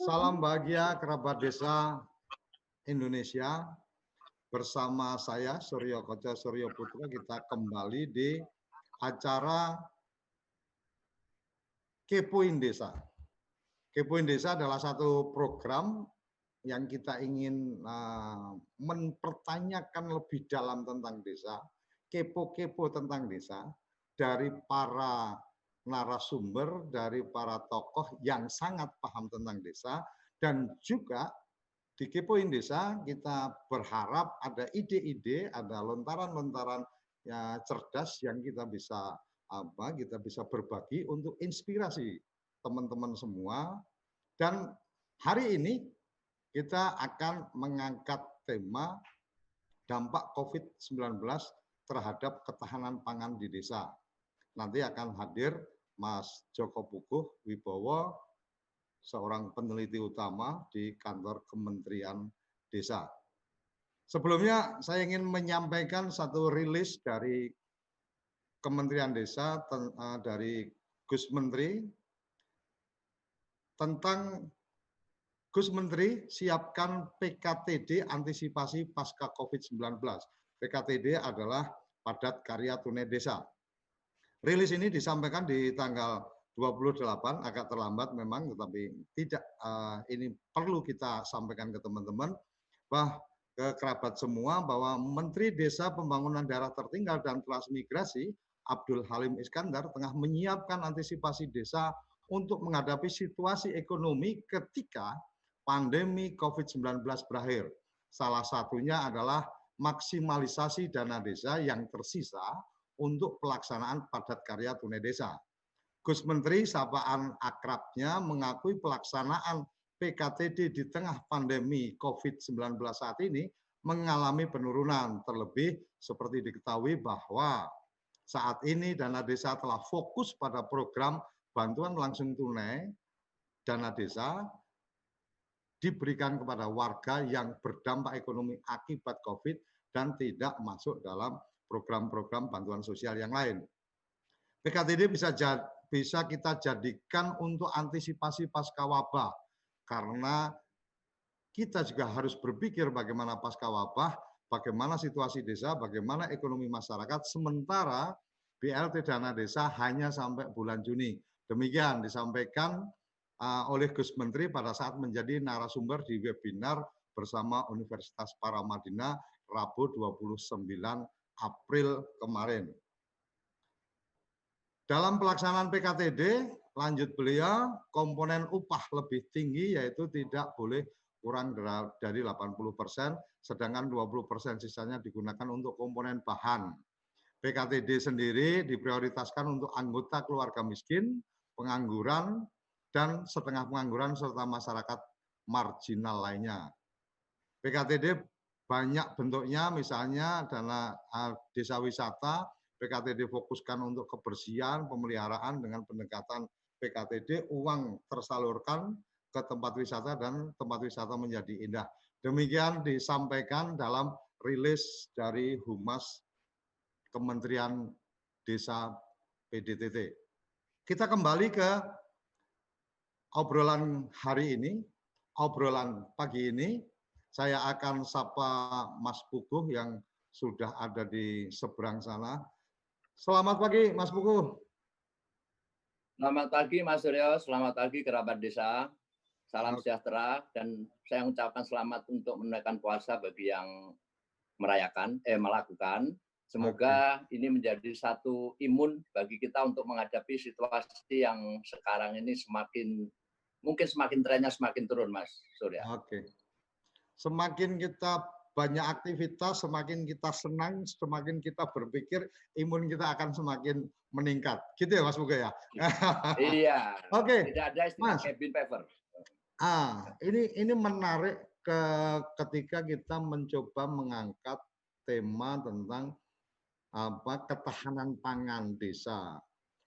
Salam bahagia kerabat desa Indonesia. Bersama saya Suryo Koco Suryo Putra, kita kembali di acara Kepoin Desa. Kepoin Desa adalah satu program yang kita ingin mempertanyakan lebih dalam tentang desa, kepo-kepo tentang desa, dari para narasumber, dari para tokoh yang sangat paham tentang desa, dan juga di Kepoin Desa kita berharap ada ide-ide, ada lontaran-lontaran ya, cerdas yang kita bisa berbagi untuk inspirasi teman-teman semua. Dan hari ini kita akan mengangkat tema dampak COVID-19 terhadap ketahanan pangan di desa. Nanti akan hadir Mas Joko Puguh Wibowo, seorang peneliti utama di kantor Kementerian Desa. Sebelumnya saya ingin menyampaikan satu rilis dari Kementerian Desa dari Gus Menteri tentang Gus Menteri siapkan PKTD antisipasi pasca COVID-19. PKTD adalah padat karya tunai desa. Rilis ini disampaikan di tanggal 28, agak terlambat memang, tetapi tidak ini perlu kita sampaikan ke teman-teman, ke kerabat semua, bahwa Menteri Desa Pembangunan Daerah Tertinggal dan Transmigrasi Abdul Halim Iskandar tengah menyiapkan antisipasi desa untuk menghadapi situasi ekonomi ketika pandemi COVID-19 berakhir. Salah satunya adalah maksimalisasi dana desa yang tersisa untuk pelaksanaan padat karya tunai desa. Gus Menteri sapaan akrabnya mengakui pelaksanaan PKTD di tengah pandemi COVID-19 saat ini mengalami penurunan. Terlebih seperti diketahui bahwa saat ini dana desa telah fokus pada program bantuan langsung tunai. Dana desa diberikan kepada warga yang berdampak ekonomi akibat COVID dan tidak masuk dalam program-program bantuan sosial yang lain. PKTD bisa kita jadikan untuk antisipasi pasca wabah, karena kita juga harus berpikir bagaimana pasca wabah, bagaimana situasi desa, bagaimana ekonomi masyarakat, sementara BLT dana desa hanya sampai bulan Juni. Demikian disampaikan oleh Gus Menteri pada saat menjadi narasumber di webinar bersama Universitas Paramadina Rabu 29 April kemarin. Dalam pelaksanaan PKTD, lanjut beliau, komponen upah lebih tinggi yaitu tidak boleh kurang dari 80%, sedangkan 20% sisanya digunakan untuk komponen bahan. PKTD sendiri diprioritaskan untuk anggota keluarga miskin, pengangguran, dan setengah pengangguran serta masyarakat marginal lainnya. PKTD banyak bentuknya, misalnya dana desa wisata, PKTD fokuskan untuk kebersihan, pemeliharaan dengan pendekatan PKTD, uang tersalurkan ke tempat wisata dan tempat wisata menjadi indah. Demikian disampaikan dalam rilis dari Humas Kementerian Desa PDTT. Kita kembali ke obrolan hari ini, obrolan pagi ini. Saya akan sapa Mas Puguh yang sudah ada di seberang sana. Selamat pagi, Mas Puguh. Selamat pagi, Mas Suryo. Selamat pagi, kerabat desa. Salam sejahtera, dan saya mengucapkan selamat untuk menunaikan puasa bagi yang melakukan. Semoga ini menjadi satu imun bagi kita untuk menghadapi situasi yang sekarang ini mungkin semakin trennya semakin turun, Mas Surya. Semakin kita banyak aktivitas, semakin kita senang, semakin kita berpikir, imun kita akan semakin meningkat. Gitu ya, Mas Puguh ya? Iya. Tidak ada istilah cabin fever. Ini menarik ketika kita mencoba mengangkat tema tentang ketahanan pangan desa.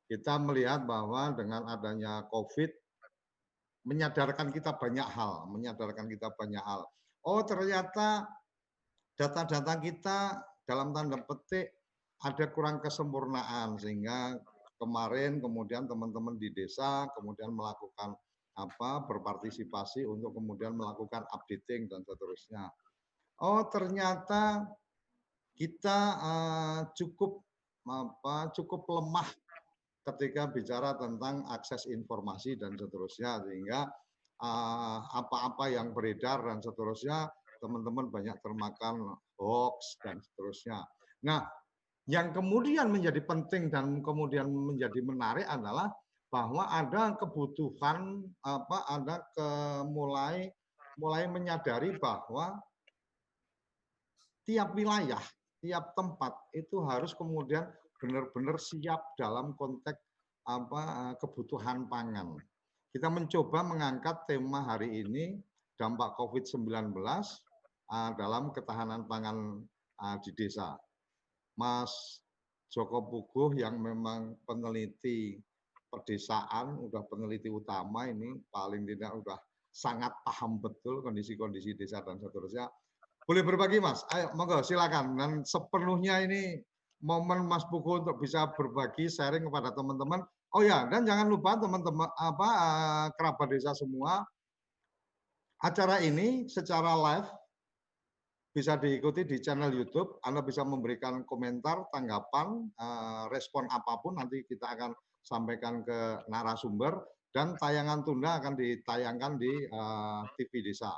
Kita melihat bahwa dengan adanya COVID menyadarkan kita banyak hal. Oh, ternyata data-data kita dalam tanda petik ada kurang kesempurnaan, sehingga kemarin kemudian teman-teman di desa kemudian melakukan berpartisipasi untuk kemudian melakukan updating dan seterusnya. Oh, ternyata kita cukup lemah ketika bicara tentang akses informasi dan seterusnya, sehingga apa-apa yang beredar dan seterusnya teman-teman banyak termakan hoax dan seterusnya. Nah, yang kemudian menjadi penting dan kemudian menjadi menarik adalah bahwa ada kebutuhan mulai menyadari bahwa tiap wilayah, tiap tempat itu harus kemudian benar-benar siap dalam konteks kebutuhan pangan. Kita mencoba mengangkat tema hari ini dampak COVID-19 dalam ketahanan pangan di desa. Mas Joko Puguh yang memang peneliti pedesaan, udah peneliti utama ini paling tidak udah sangat paham betul kondisi-kondisi desa dan seterusnya. Boleh berbagi Mas, ayo monggo silakan. Dan sepenuhnya ini momen Mas Puguh untuk bisa berbagi sharing kepada teman-teman. Oh ya, dan jangan lupa teman-teman kerabat desa semua, acara ini secara live bisa diikuti di channel YouTube. Anda bisa memberikan komentar, tanggapan, respon apapun nanti kita akan sampaikan ke narasumber dan tayangan tunda akan ditayangkan di TV Desa.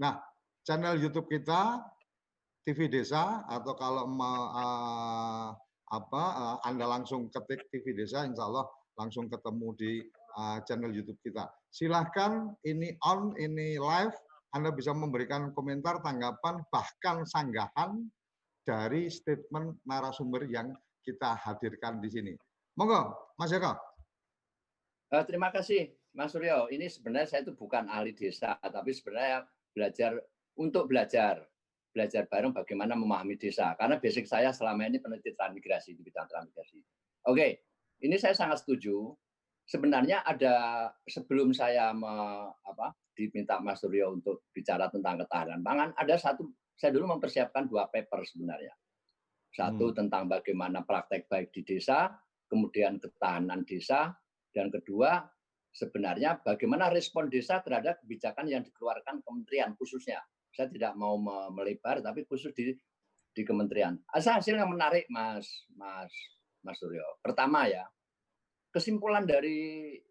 Nah, channel YouTube kita TV Desa atau kalau Anda langsung ketik TV Desa, insya Allah langsung ketemu di channel YouTube kita. Silahkan, ini on, ini live. Anda bisa memberikan komentar, tanggapan, bahkan sanggahan dari statement narasumber yang kita hadirkan di sini. Monggo, Mas Joko. Terima kasih, Mas Suryo. Ini sebenarnya saya itu bukan ahli desa, tapi sebenarnya belajar bareng bagaimana memahami desa. Karena basic saya selama ini peneliti transmigrasi di bidang transmigrasi. Oke, ini saya sangat setuju. Sebenarnya ada sebelum saya diminta Mas Suryo untuk bicara tentang ketahanan pangan, saya dulu mempersiapkan 2 paper sebenarnya. Satu tentang bagaimana praktek baik di desa, kemudian ketahanan desa, dan kedua sebenarnya bagaimana respon desa terhadap kebijakan yang dikeluarkan kementerian khususnya. Saya tidak mau melebar, tapi khusus di kementerian. Hasil yang menarik, Mas Suryo. Pertama ya, kesimpulan dari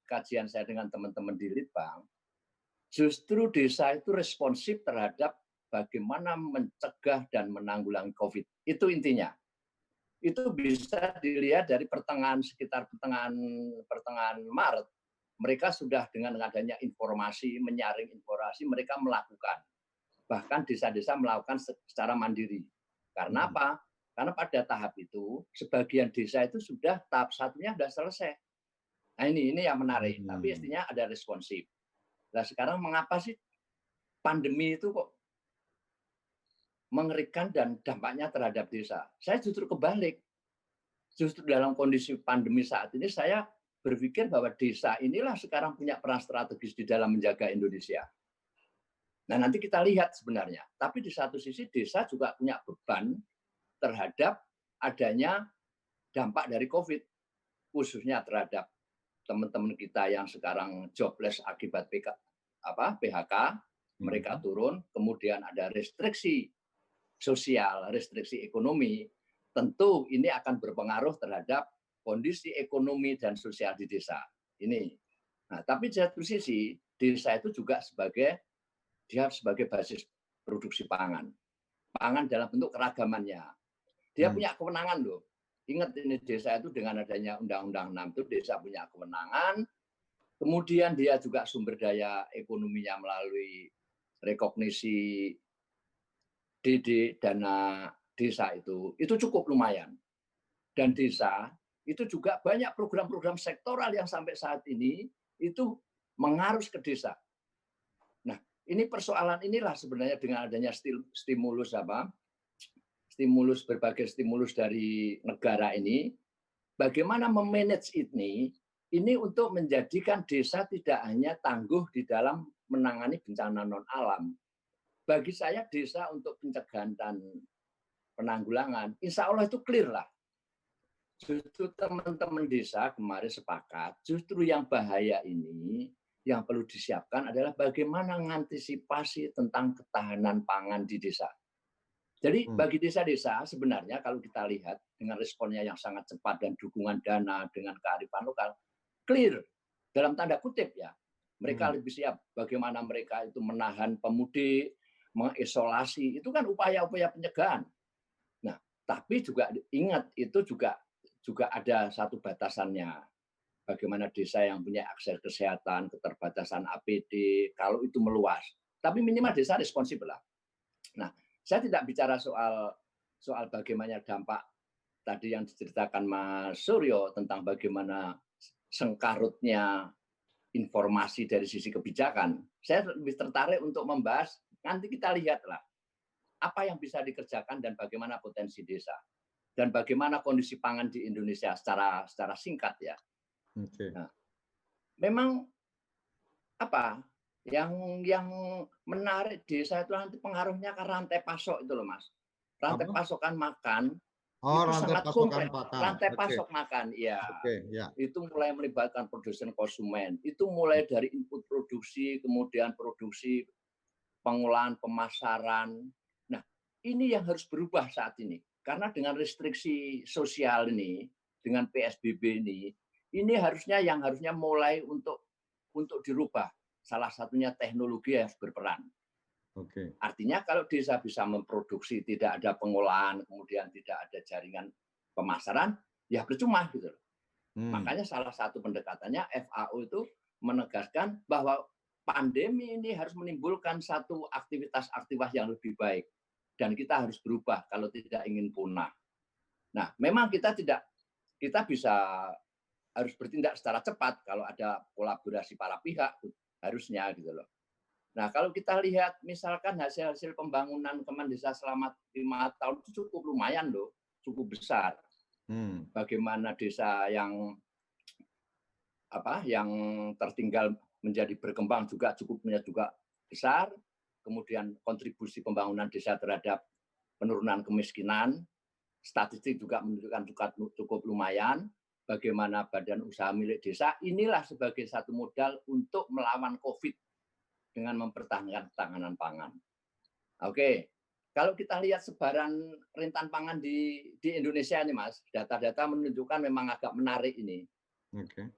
kajian saya dengan teman-teman di Litbang, justru desa itu responsif terhadap bagaimana mencegah dan menanggulangi COVID. Itu intinya. Itu bisa dilihat dari sekitar pertengahan Maret. Mereka sudah dengan adanya informasi, menyaring informasi, mereka melakukan. Bahkan desa-desa melakukan secara mandiri. Karena apa? Karena pada tahap itu, sebagian desa itu sudah tahap 1-nya sudah selesai. Nah ini yang menarik. Tapi istinya ada responsif. Nah sekarang mengapa sih pandemi itu kok mengerikan dan dampaknya terhadap desa? Saya justru kebalik. Justru dalam kondisi pandemi saat ini, saya berpikir bahwa desa inilah sekarang punya peran strategis di dalam menjaga Indonesia. Nah nanti kita lihat sebenarnya. Tapi di satu sisi desa juga punya beban terhadap adanya dampak dari COVID, khususnya terhadap teman-teman kita yang sekarang jobless akibat PHK, mereka turun, kemudian ada restriksi sosial, restriksi ekonomi, tentu ini akan berpengaruh terhadap kondisi ekonomi dan sosial di desa. Ini. Nah, tapi di satu sisi, desa itu juga sebagai basis produksi pangan. Pangan dalam bentuk keragamannya. Dia punya kewenangan loh. Ingat ini desa itu dengan adanya Undang-Undang 6 itu desa punya kewenangan. Kemudian dia juga sumber daya ekonominya melalui rekognisi DD dana desa itu cukup lumayan. Dan desa itu juga banyak program-program sektoral yang sampai saat ini itu mengarus ke desa. Nah, ini persoalan inilah sebenarnya dengan adanya berbagai stimulus dari negara ini, bagaimana memanage ini untuk menjadikan desa tidak hanya tangguh di dalam menangani bencana non-alam. Bagi saya desa untuk pencegahan dan penanggulangan, insya Allah itu clear lah. Justru teman-teman desa kemarin sepakat, justru yang bahaya ini yang perlu disiapkan adalah bagaimana mengantisipasi tentang ketahanan pangan di desa. Jadi bagi desa-desa sebenarnya kalau kita lihat dengan responnya yang sangat cepat dan dukungan dana dengan kearifan lokal, clear dalam tanda kutip ya. Mereka lebih siap bagaimana mereka itu menahan pemudik, mengisolasi, itu kan upaya-upaya pencegahan. Nah, tapi juga ingat itu juga ada satu batasannya. Bagaimana desa yang punya akses kesehatan, keterbatasan APD, kalau itu meluas. Tapi minimal desa responsibel lah. Nah, saya tidak bicara soal bagaimana dampak tadi yang diceritakan Mas Suryo tentang bagaimana sengkarutnya informasi dari sisi kebijakan. Saya lebih tertarik untuk membahas, nanti kita lihatlah apa yang bisa dikerjakan dan bagaimana potensi desa dan bagaimana kondisi pangan di Indonesia secara singkat ya. Okay. Nah, memang apa yang menarik desa itu nanti pengaruhnya ke rantai pasok itu loh Mas. Rantai pasokan makan itu sangat kompleks. Rantai pasok makan, ya. Itu mulai melibatkan produsen konsumen. Itu mulai dari input produksi, kemudian produksi, pengolahan, pemasaran. Nah, ini yang harus berubah saat ini. Karena dengan restriksi sosial ini, dengan PSBB ini harusnya mulai untuk dirubah. Salah satunya teknologi harus berperan. Artinya kalau desa bisa memproduksi, tidak ada pengolahan, kemudian tidak ada jaringan pemasaran, ya percuma gitu. Makanya salah satu pendekatannya FAO itu menegaskan bahwa pandemi ini harus menimbulkan satu aktivitas yang lebih baik. Dan kita harus berubah kalau tidak ingin punah. Nah, memang kita harus bertindak secara cepat kalau ada kolaborasi para pihak, harusnya gitu loh. Nah, kalau kita lihat misalkan hasil pembangunan Kemen Desa selama 5 tahun itu cukup lumayan loh, cukup besar. Bagaimana desa yang tertinggal menjadi berkembang juga besar. Kemudian kontribusi pembangunan desa terhadap penurunan kemiskinan, statistik juga menunjukkan cukup lumayan. Bagaimana badan usaha milik desa inilah sebagai satu modal untuk melawan COVID dengan mempertahankan ketahanan pangan. Oke, kalau kita lihat sebaran rentan pangan di Indonesia ini, Mas, data-data menunjukkan memang agak menarik ini.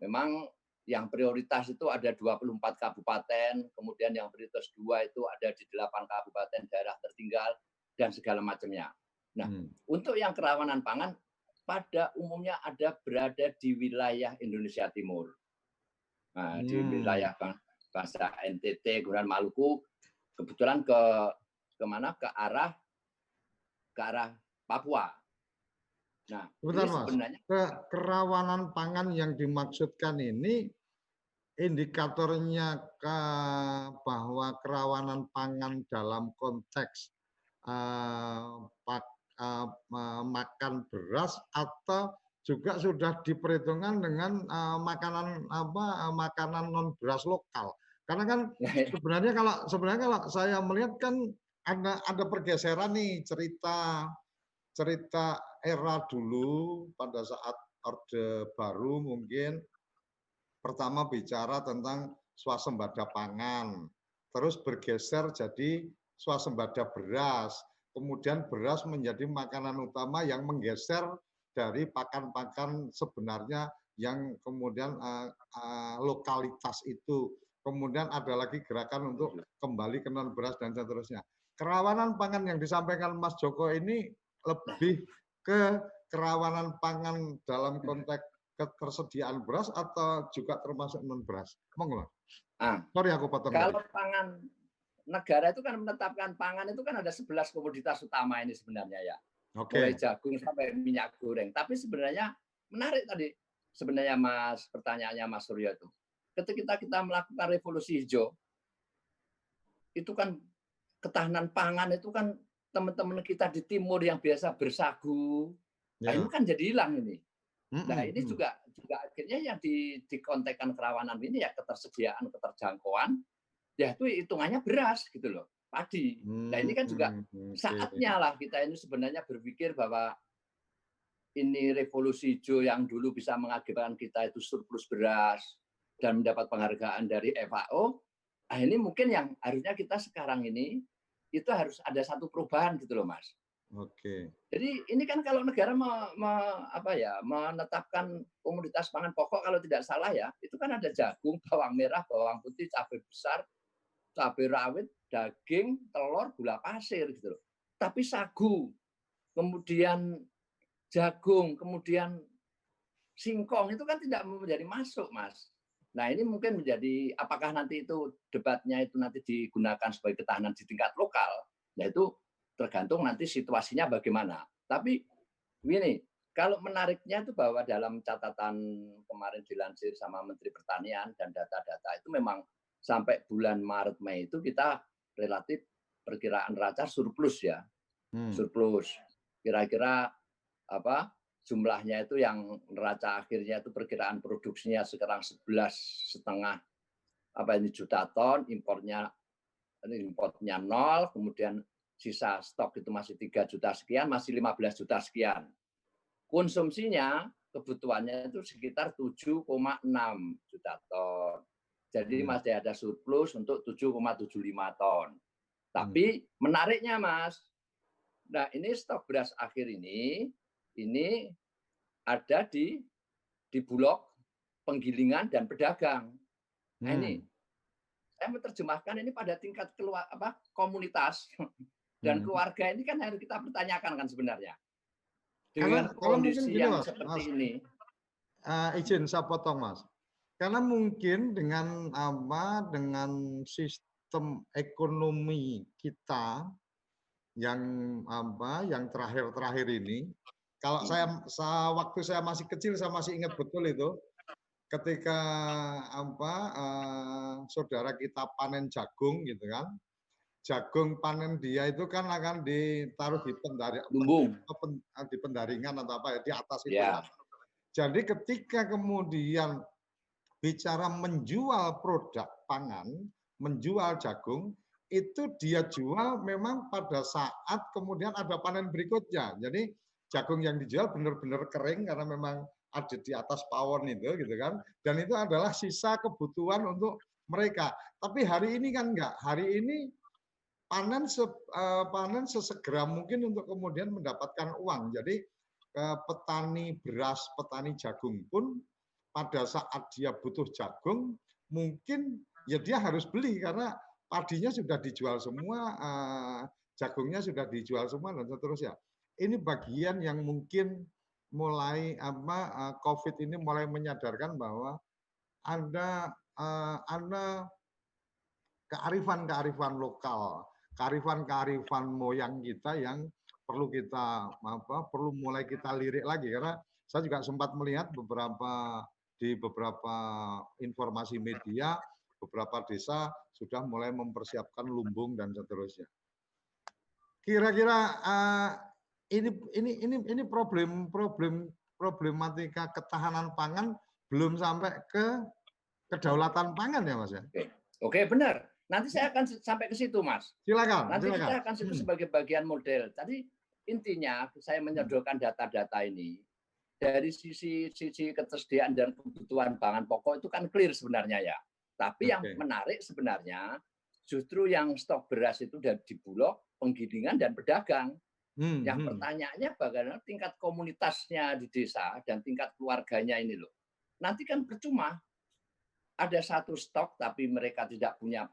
Memang yang prioritas itu ada 24 kabupaten, kemudian yang prioritas 2 itu ada di 8 kabupaten daerah tertinggal, dan segala macamnya. Nah, untuk yang kerawanan pangan, pada umumnya berada di wilayah Indonesia Timur. Nah, di wilayah bangsa NTT, kemudian Maluku, kebetulan ke arah Papua. Nah, sebentar, Mas. Sebenarnya kerawanan pangan yang dimaksudkan ini indikatornya bahwa kerawanan pangan dalam konteks makan beras atau juga sudah diperhitungkan dengan makanan non beras lokal. Karena kan sebenarnya kalau saya melihat kan ada pergeseran nih cerita era dulu pada saat Orde Baru mungkin pertama bicara tentang swasembada pangan, terus bergeser jadi swasembada beras, kemudian beras menjadi makanan utama yang menggeser dari pakan-pakan sebenarnya yang kemudian lokalitas itu. Kemudian ada lagi gerakan untuk kembali ke non beras dan seterusnya. Kerawanan pangan yang disampaikan Mas Joko ini lebih ke kerawanan pangan dalam konteks ketersediaan beras atau juga termasuk non beras? Monggo. Sorry aku potong. Kalau pangan negara itu kan menetapkan pangan itu kan ada 11 komoditas utama ini sebenarnya ya. Mulai jagung sampai minyak goreng. Tapi sebenarnya menarik tadi sebenarnya Mas pertanyaannya Mas Suryo itu. Ketika kita melakukan revolusi hijau, itu kan ketahanan pangan itu kan teman-teman kita di timur yang biasa bersagu, nah ini kan jadi hilang ini. Nah ini juga akhirnya yang dikontekkan kerawanan ini ya ketersediaan, keterjangkauan, ya itu hitungannya beras gitu loh, padi. Nah ini kan juga saatnya lah kita ini sebenarnya berpikir bahwa ini revolusi hijau yang dulu bisa mengakibatkan kita itu surplus beras dan mendapat penghargaan dari FAO, ini mungkin yang harusnya kita sekarang ini itu harus ada satu perubahan gitu loh, Mas. Oke. Jadi ini kan kalau negara menetapkan komoditas pangan pokok kalau tidak salah ya, itu kan ada jagung, bawang merah, bawang putih, cabai besar, cabai rawit, daging, telur, gula pasir gitu loh. Tapi sagu, kemudian jagung, kemudian singkong itu kan tidak menjadi masuk, Mas. Nah, ini mungkin menjadi apakah nanti itu debatnya itu nanti digunakan sebagai ketahanan di tingkat lokal, yaitu tergantung nanti situasinya bagaimana. Tapi ini kalau menariknya itu bahwa dalam catatan kemarin dilansir sama Menteri Pertanian dan data-data itu memang sampai bulan Maret Mei itu kita relatif perkiraan neraca surplus ya. Surplus. Kira-kira apa jumlahnya itu yang neraca akhirnya itu perkiraan produksinya sekarang 11,5 juta ton, importnya 0, kemudian sisa stok itu masih 3 juta sekian, masih 15 juta sekian. Konsumsinya kebutuhannya itu sekitar 7,6 juta ton. Jadi masih ada surplus untuk 7,75 ton. Tapi menariknya, Mas, nah ini stok beras akhir ini ada di Bulog, penggilingan dan pedagang. Nah ini saya menerjemahkan ini pada tingkat komunitas dan keluarga ini kan harus kita pertanyakan kan sebenarnya. Dengan kondisi yang seperti ini. Izin saya potong, Mas. Karena mungkin dengan sistem ekonomi kita yang terakhir-terakhir ini, kalau waktu saya masih kecil saya masih ingat betul itu ketika saudara kita panen jagung gitu kan. Jagung panen dia itu kan akan ditaruh di pendaringan atau apa ya di atas itu ya. Jadi ketika kemudian bicara menjual produk pangan, menjual jagung, itu dia jual memang pada saat kemudian ada panen berikutnya. Jadi jagung yang dijual benar-benar kering karena memang ada di atas pawon itu gitu kan. Dan itu adalah sisa kebutuhan untuk mereka. Tapi hari ini kan enggak. Hari ini panen sesegera mungkin untuk kemudian mendapatkan uang. Jadi petani beras, petani jagung pun pada saat dia butuh jagung, mungkin ya dia harus beli karena padinya sudah dijual semua, jagungnya sudah dijual semua dan seterusnya. Ini bagian yang mungkin mulai COVID ini mulai menyadarkan bahwa ada kearifan-kearifan lokal, kearifan-kearifan moyang kita yang perlu kita perlu mulai kita lirik lagi karena saya juga sempat melihat di beberapa informasi media beberapa desa sudah mulai mempersiapkan lumbung dan seterusnya. Kira-kira ini problematika ketahanan pangan belum sampai ke kedaulatan pangan ya Mas ya? Oke, benar. Nanti saya akan sampai ke situ, Mas. Silakan. Nanti kita akan sebut sebagai bagian model. Tadi intinya saya menyodorkan data-data ini dari sisi ketersediaan dan kebutuhan pangan pokok itu kan clear sebenarnya ya. Tapi yang menarik sebenarnya justru yang stok beras itu dari di Bulog, penggilingan dan pedagang. Yang pertanyaannya bagaimana tingkat komunitasnya di desa dan tingkat keluarganya ini loh. Nanti kan percuma ada satu stok tapi mereka tidak punya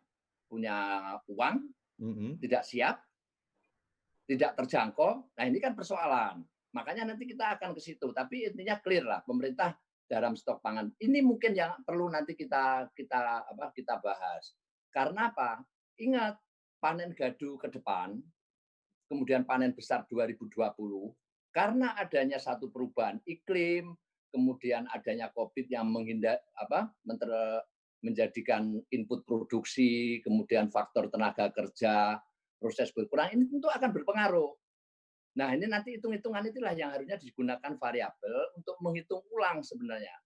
uang, tidak siap, tidak terjangkau. Nah ini kan persoalan. Makanya nanti kita akan ke situ. Tapi intinya clear lah pemerintah dalam stok pangan. Ini mungkin yang perlu nanti kita bahas. Karena apa? Ingat panen gadu ke depan, kemudian panen besar 2020, karena adanya satu perubahan iklim, kemudian adanya COVID yang menjadikan input produksi, kemudian faktor tenaga kerja, proses berkurang, ini tentu akan berpengaruh. Nah, ini nanti hitung-hitungan itulah yang harusnya digunakan variabel untuk menghitung ulang sebenarnya.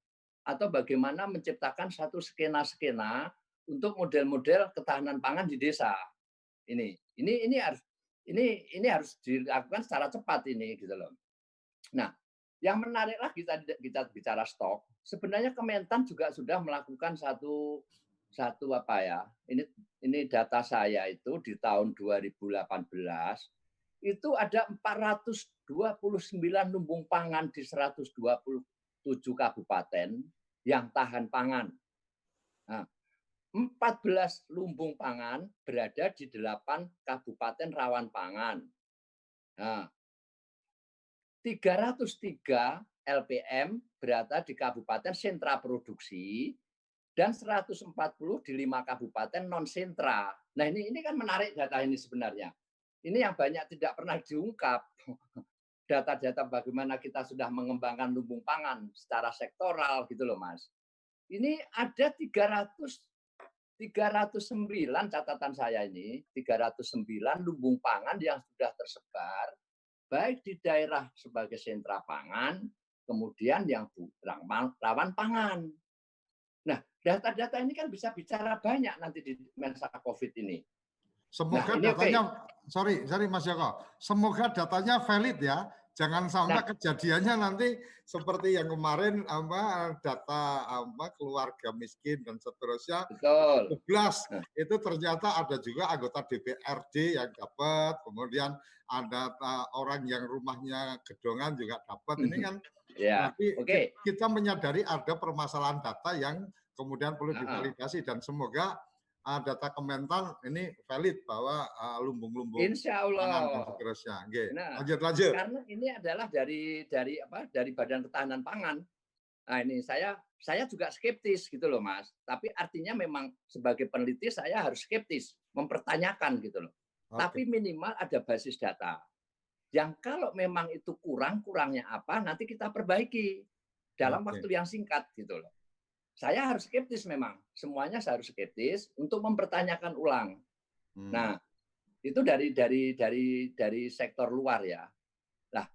Atau bagaimana menciptakan satu skena-skena untuk model-model ketahanan pangan di desa. Ini harus dilakukan secara cepat ini gitu loh. Nah, Yang menarik lagi kita bicara stok, sebenarnya Kementan juga sudah melakukan satu apa ya? Ini data saya itu di tahun 2018 itu ada 429 lumbung pangan di 127 kabupaten yang tahan pangan. Nah, 14 lumbung pangan berada di 8 kabupaten rawan pangan. Nah, 303 LPM berada di kabupaten sentra produksi dan 140 di 5 kabupaten non sentra. Nah, ini kan menarik data ini sebenarnya. Ini yang banyak tidak pernah diungkap. Data-data bagaimana kita sudah mengembangkan lumbung pangan secara sektoral gitu loh, Mas. Ini ada 309 catatan saya ini, 309 lumbung pangan yang sudah tersebar baik di daerah sebagai sentra pangan, kemudian yang rawan pangan. Nah, data-data ini kan bisa bicara banyak nanti di Mensa COVID ini. Semoga datanya, sorry Mas Joko, semoga datanya valid ya. Jangan sampai kejadiannya nanti seperti yang kemarin data keluarga miskin dan seterusnya. Betul. 12 itu ternyata ada juga anggota DPRD yang dapat, kemudian ada orang yang rumahnya gedongan juga dapat. Ini kan berarti kita menyadari ada permasalahan data yang kemudian perlu divalidasi dan semoga data Kementan ini valid bahwa lumbung-lumbung Insya Allah dan seterusnya. Nah, lanjut. Karena ini adalah dari Badan Ketahanan Pangan. Nah, ini saya juga skeptis gitu loh, Mas. Tapi artinya memang sebagai peneliti saya harus skeptis, mempertanyakan gitu loh. Tapi minimal ada basis data. Yang kalau memang itu kurangnya apa, nanti kita perbaiki dalam waktu yang singkat gitu loh. Saya harus skeptis memang. Semuanya saya harus skeptis untuk mempertanyakan ulang. Nah, itu dari sektor luar ya. Nah,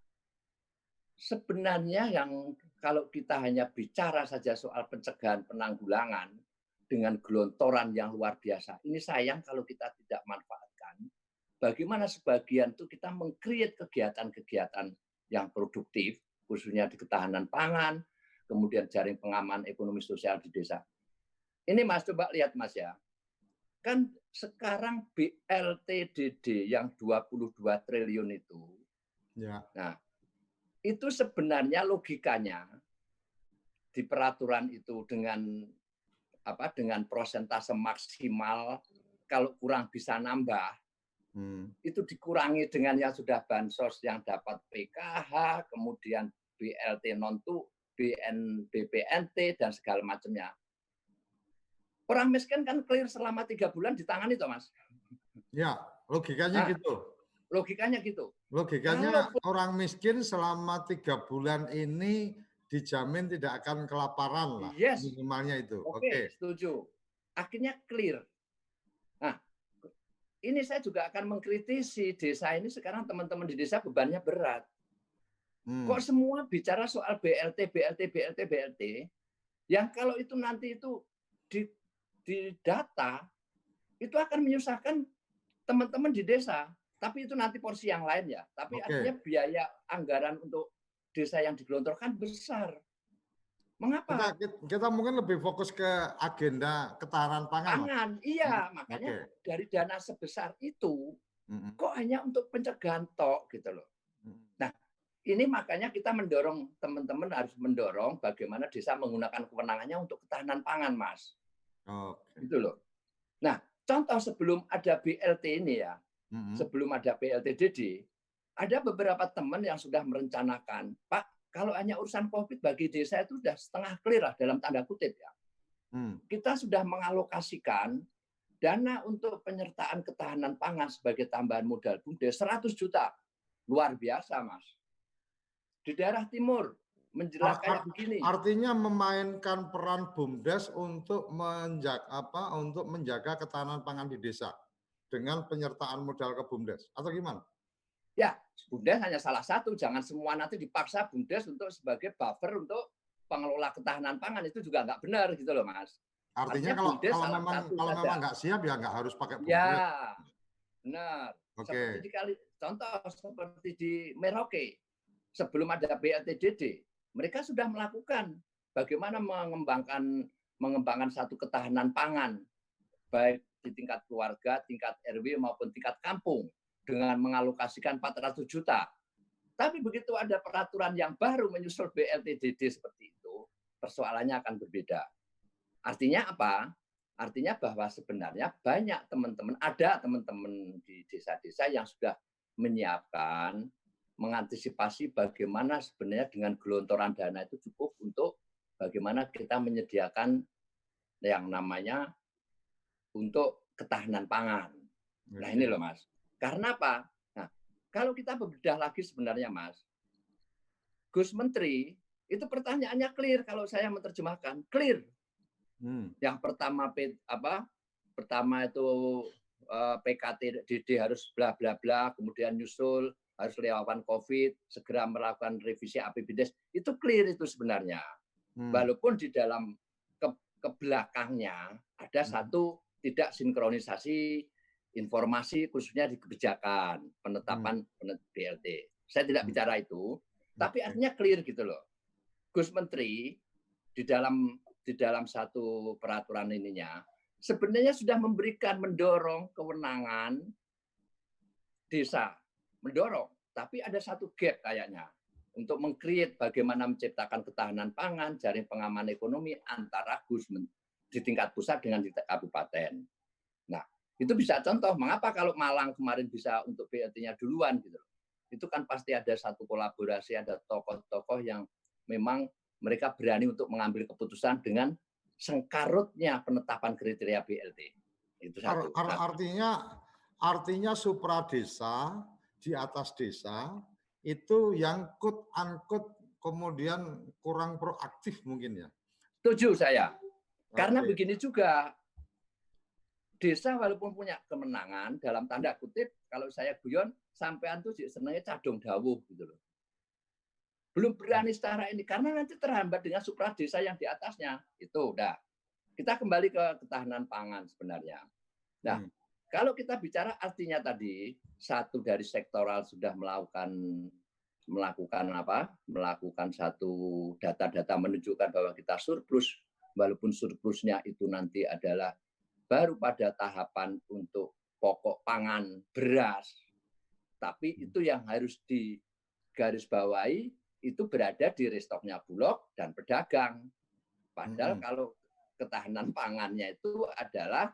sebenarnya yang kalau kita hanya bicara saja soal pencegahan penanggulangan dengan gelontoran yang luar biasa, ini sayang kalau kita tidak manfaatkan. Bagaimana sebagian itu kita meng-create kegiatan-kegiatan yang produktif, khususnya di ketahanan pangan, kemudian jaring pengaman ekonomi sosial di desa. Ini Mas, coba lihat Mas ya. Kan sekarang BLTDD yang 22 triliun itu. Ya. Nah, itu sebenarnya logikanya di peraturan itu dengan persentase maksimal kalau kurang bisa nambah. Itu dikurangi dengan yang sudah bansos yang dapat PKH, kemudian BLT non-tu, BPNT dan segala macamnya. Orang miskin kan clear selama 3 bulan ditangani toh, Mas. Ya, logikanya gitu. Logikanya gitu. Logikanya orang miskin selama 3 bulan ini dijamin tidak akan kelaparan lah. Yes. Minimalnya itu. Oke, setuju. Akhirnya clear. Nah, ini saya juga akan mengkritisi desa ini sekarang teman-teman di desa bebannya berat. Kok semua bicara soal BLT, yang kalau itu nanti itu di data, itu akan menyusahkan teman-teman di desa. Tapi itu nanti porsi yang lain ya. Tapi artinya biaya anggaran untuk desa yang digelontorkan besar. Mengapa? Kita mungkin lebih fokus ke agenda ketahanan pangan. Iya, makanya dari dana sebesar itu, kok hanya untuk pencegahan tok gitu loh. Nah, ini makanya kita mendorong, teman-teman harus mendorong bagaimana desa menggunakan kewenangannya untuk ketahanan pangan, Mas. Gitu loh. Nah, contoh sebelum ada BLT ini ya, sebelum ada BLTDD, ada beberapa teman yang sudah merencanakan, Pak, kalau hanya urusan COVID bagi desa itu sudah setengah clear lah dalam tanda kutip ya. Kita sudah mengalokasikan dana untuk penyertaan ketahanan pangan sebagai tambahan modal BUMDes 100 juta. Luar biasa, Mas. Di daerah timur menjelaskan kayak begini. Artinya memainkan peran BUMDes untuk menjaga ketahanan pangan di desa dengan penyertaan modal ke BUMDes atau gimana? Ya, BUMDes hanya salah satu. Jangan semua nanti dipaksa BUMDes untuk sebagai buffer untuk pengelola ketahanan pangan, itu juga nggak benar gitu loh, Mas. Artinya kalau memang nggak siap ya nggak harus pakai BUMDes. Ya, benar. Seperti contoh seperti di Merauke. sebelum ada BLTDD, mereka sudah melakukan bagaimana mengembangkan satu ketahanan pangan, baik di tingkat keluarga, tingkat RW maupun tingkat kampung, dengan mengalokasikan 400 juta. Tapi begitu ada peraturan yang baru menyusul BLTDD seperti itu, persoalannya akan berbeda. Artinya apa? Artinya bahwa sebenarnya banyak ada teman-teman di desa-desa yang sudah menyiapkan, mengantisipasi bagaimana sebenarnya dengan gelontoran dana itu cukup untuk bagaimana kita menyediakan yang namanya untuk ketahanan pangan. Nah ini loh Mas. Karena apa? Nah, kalau kita bebedah lagi sebenarnya Mas, Gus Menteri itu pertanyaannya clear kalau saya menerjemahkan, clear. Yang pertama pertama itu PKTDD harus bla bla bla, kemudian nyusul harus lawan COVID, segera melakukan revisi APBDes, itu clear itu sebenarnya. Walaupun di dalam ke belakangnya ada satu tidak sinkronisasi informasi khususnya di kebijakan penetapan BLT. Saya tidak bicara itu, tapi artinya clear gitu loh. Gus Menteri di dalam satu peraturan ininya sebenarnya sudah mendorong kewenangan desa, mendorong, tapi ada satu gap kayaknya untuk meng-create bagaimana menciptakan ketahanan pangan, jaring pengaman ekonomi antara di tingkat pusat dengan di kabupaten. Nah, itu bisa contoh mengapa kalau Malang kemarin bisa untuk BLT-nya duluan gitu. Itu kan pasti ada satu kolaborasi, ada tokoh-tokoh yang memang mereka berani untuk mengambil keputusan dengan sengkarutnya penetapan kriteria BLT. Itu satu. Artinya supra desa di atas desa itu yang quote unquote kemudian kurang proaktif mungkin ya. Setuju saya. Karena begini juga, desa walaupun punya kemenangan dalam tanda kutip, kalau saya guyon sampean tuh senengnya cadong dawuh gitu loh. Belum berani secara ini karena nanti terhambat dengan supra desa yang di atasnya. Itu udah. Kita kembali ke ketahanan pangan sebenarnya. Nah, kalau kita bicara artinya tadi satu dari sektoral sudah melakukan satu data-data menunjukkan bahwa kita surplus, walaupun surplusnya itu nanti adalah baru pada tahapan untuk pokok pangan beras, tapi itu yang harus digarisbawahi itu berada di restoknya Bulog dan pedagang. Padahal kalau ketahanan pangannya itu adalah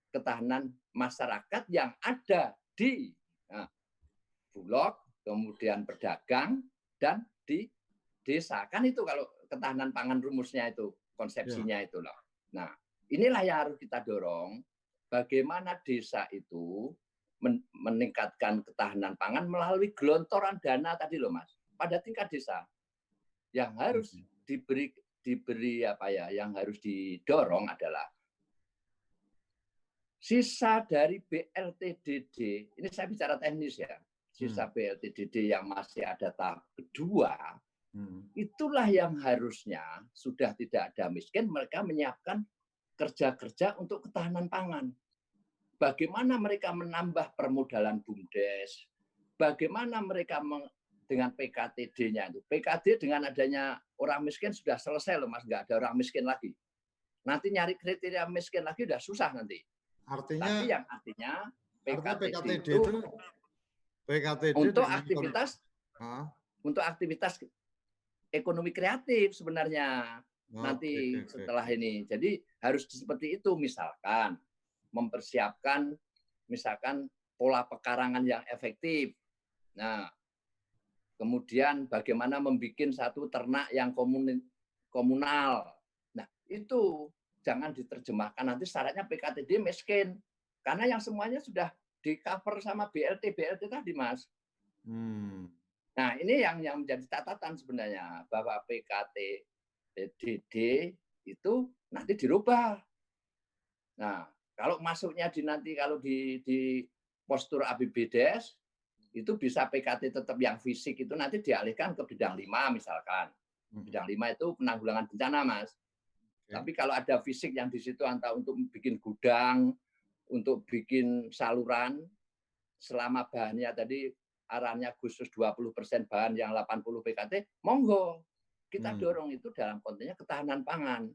ketahanan masyarakat yang ada di Bulog, kemudian pedagang, dan di desa. Kan itu kalau ketahanan pangan rumusnya itu, konsepsinya itu loh. Nah, inilah yang harus kita dorong, bagaimana desa itu meningkatkan ketahanan pangan melalui gelontoran dana tadi loh Mas, pada tingkat desa. Yang harus yang harus didorong adalah sisa dari BLTDD, ini saya bicara teknis ya, sisa BLTDD yang masih ada tahap kedua, itulah yang harusnya sudah tidak ada miskin, mereka menyiapkan kerja-kerja untuk ketahanan pangan. Bagaimana mereka menambah permodalan BUMDes, bagaimana mereka dengan PKTD-nya itu. PKD dengan adanya orang miskin sudah selesai loh Mas, nggak ada orang miskin lagi. Nanti nyari kriteria miskin lagi udah susah nanti. Tapi yang artinya PKTD itu untuk aktivitas ekonomi kreatif sebenarnya nanti setelah ini. Jadi harus seperti itu, misalkan mempersiapkan misalkan pola pekarangan yang efektif. Nah, kemudian bagaimana membuat satu ternak yang komunal. Nah, itu jangan diterjemahkan nanti syaratnya PKTD miskin. Karena yang semuanya sudah di-cover sama BLT tadi, Mas. Nah, ini yang menjadi catatan sebenarnya, bahwa PKTDD itu nanti dirubah. Nah, kalau masuknya kalau di postur APBDes, itu bisa PKT tetap yang fisik itu nanti dialihkan ke bidang 5 misalkan. Bidang 5 itu penanggulangan bencana, Mas. Tapi kalau ada fisik yang di situ antara untuk bikin gudang, untuk bikin saluran, selama bahannya tadi arahannya khusus 20% bahan yang 80 PKT, monggo. Kita dorong itu dalam konteksnya ketahanan pangan.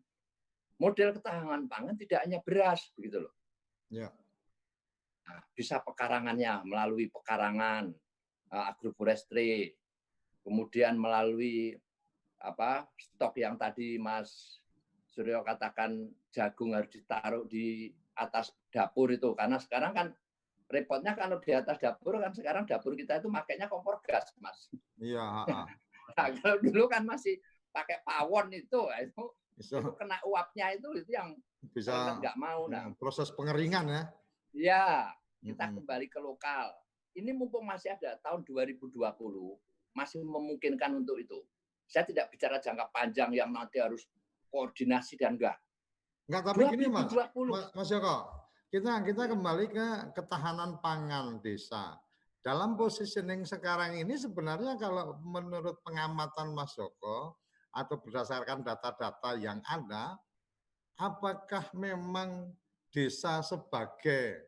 Model ketahanan pangan tidak hanya beras, begitu loh. Ya. Nah, bisa pekarangannya melalui pekarangan, agroforestry, kemudian melalui stok yang tadi Mas Suryo katakan jagung harus ditaruh di atas dapur itu, karena sekarang kan repotnya kalau di atas dapur kan sekarang dapur kita itu makainya kompor gas, Mas. Iya. Nah, kalau dulu kan masih pakai pawon itu kena uapnya itu yang bisa nggak mau. Nah, proses pengeringan ya. Ya, kita kembali ke lokal. Ini mumpung masih ada tahun 2020, masih memungkinkan untuk itu. Saya tidak bicara jangka panjang yang nanti harus koordinasi dan enggak. Tapi gini Mas Joko, kita kembali ke ketahanan pangan desa. Dalam positioning sekarang ini sebenarnya kalau menurut pengamatan Mas Joko atau berdasarkan data-data yang ada, apakah memang desa sebagai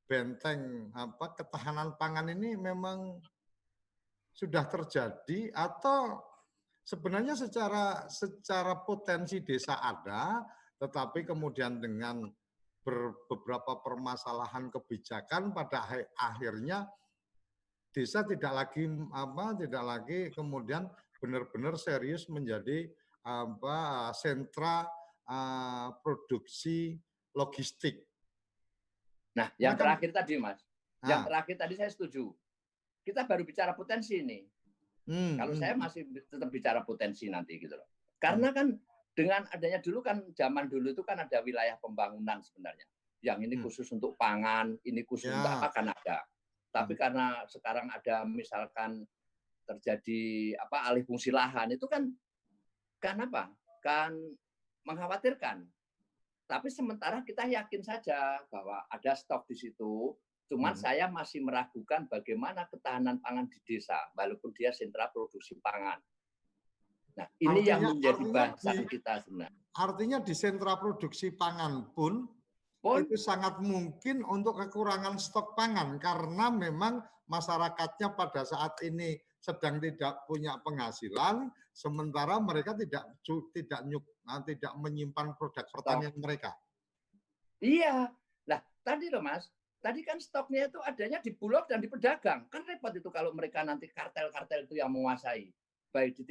benteng ketahanan pangan ini memang sudah terjadi atau sebenarnya secara potensi desa ada, tetapi kemudian dengan beberapa permasalahan kebijakan pada akhirnya desa tidak lagi kemudian benar-benar serius menjadi sentra produksi logistik. Nah, yang terakhir tadi Mas, yang terakhir tadi saya setuju. Kita baru bicara potensi ini. Kalau saya masih tetap bicara potensi nanti gitu loh. Karena kan dengan adanya dulu kan zaman dulu itu kan ada wilayah pembangunan sebenarnya. Yang ini khusus untuk pangan, ini khusus untuk apa kan ada. Tapi karena sekarang ada misalkan terjadi alih fungsi lahan itu kan apa? Kan mengkhawatirkan. Tapi sementara kita yakin saja bahwa ada stok di situ. Cuman saya masih meragukan bagaimana ketahanan pangan di desa, walaupun dia sentra produksi pangan. Nah, ini yang menjadi bahasan kita sebenarnya. Artinya di sentra produksi pangan pun itu sangat mungkin untuk kekurangan stok pangan karena memang masyarakatnya pada saat ini sedang tidak punya penghasilan, sementara mereka tidak menyimpan produk pertanian mereka. Iya, lah tadi loh Mas. Tadi kan stoknya itu adanya di bulog dan di pedagang. Kan repot itu kalau mereka nanti kartel-kartel itu yang menguasai. Baik di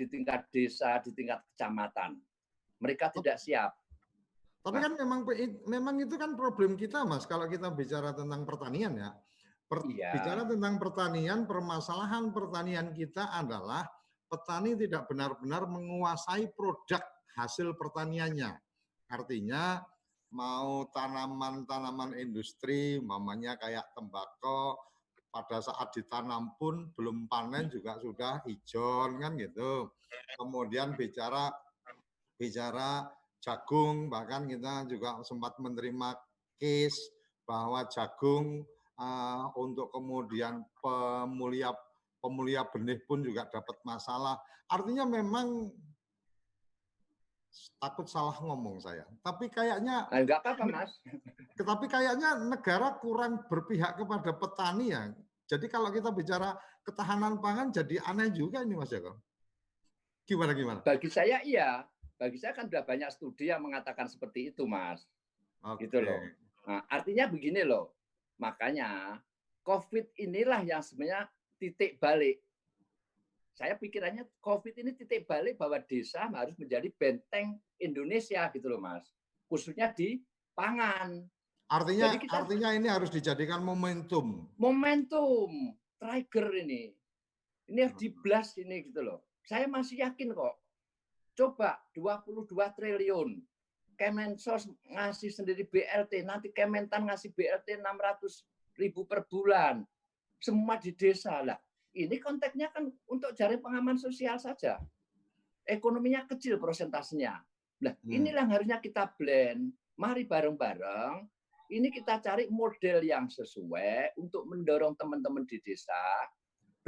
tingkat desa, di tingkat kecamatan. Mereka tidak siap. Tapi kan memang itu kan problem kita Mas, kalau kita bicara tentang pertanian ya. Bicara tentang pertanian, permasalahan pertanian kita adalah petani tidak benar-benar menguasai produk hasil pertaniannya. Artinya mau tanaman-tanaman industri, mamanya kayak tembakau, pada saat ditanam pun belum panen juga sudah ijon kan gitu. Kemudian bicara jagung, bahkan kita juga sempat menerima case bahwa jagung untuk kemudian pemulia benih pun juga dapat masalah. Artinya memang takut salah ngomong saya. Tapi kayaknya enggak apa-apa, Mas. Tetapi kayaknya negara kurang berpihak kepada petani ya. Jadi kalau kita bicara ketahanan pangan jadi aneh juga ini Mas Joko. Gimana? Bagi saya iya. Bagi saya kan sudah banyak studi yang mengatakan seperti itu, Mas. Gitu loh. Nah, artinya begini loh. Makanya COVID inilah yang sebenarnya titik balik. Saya pikirannya COVID ini titik balik bahwa desa harus menjadi benteng Indonesia gitu loh Mas. Khususnya di pangan. Artinya ini harus dijadikan momentum. Momentum, trigger ini. Ini harus diblas ini gitu loh. Saya masih yakin kok. Coba 22 triliun. Kemensos ngasih sendiri BLT, nanti Kementan ngasih BLT 600.000 per bulan. Semua di desa lah. Ini konteksnya kan untuk jaring pengaman sosial saja. Ekonominya kecil prosentasenya. Nah, inilah yang harusnya kita blend. Mari bareng-bareng, ini kita cari model yang sesuai untuk mendorong teman-teman di desa,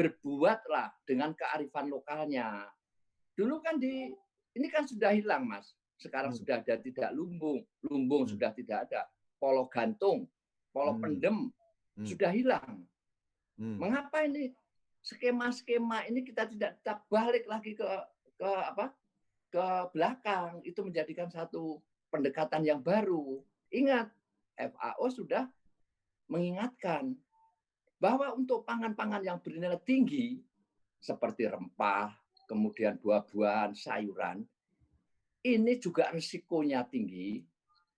berbuatlah dengan kearifan lokalnya. Dulu kan ini kan sudah hilang, Mas. Sekarang sudah ada tidak lumbung. Lumbung sudah tidak ada. Polo gantung, polo pendem, sudah hilang. Mengapa ini skema-skema ini kita tidak balik lagi ke apa? Ke belakang, itu menjadikan satu pendekatan yang baru. Ingat, FAO sudah mengingatkan bahwa untuk pangan-pangan yang bernilai tinggi seperti rempah, kemudian buah-buahan, sayuran, ini juga risikonya tinggi,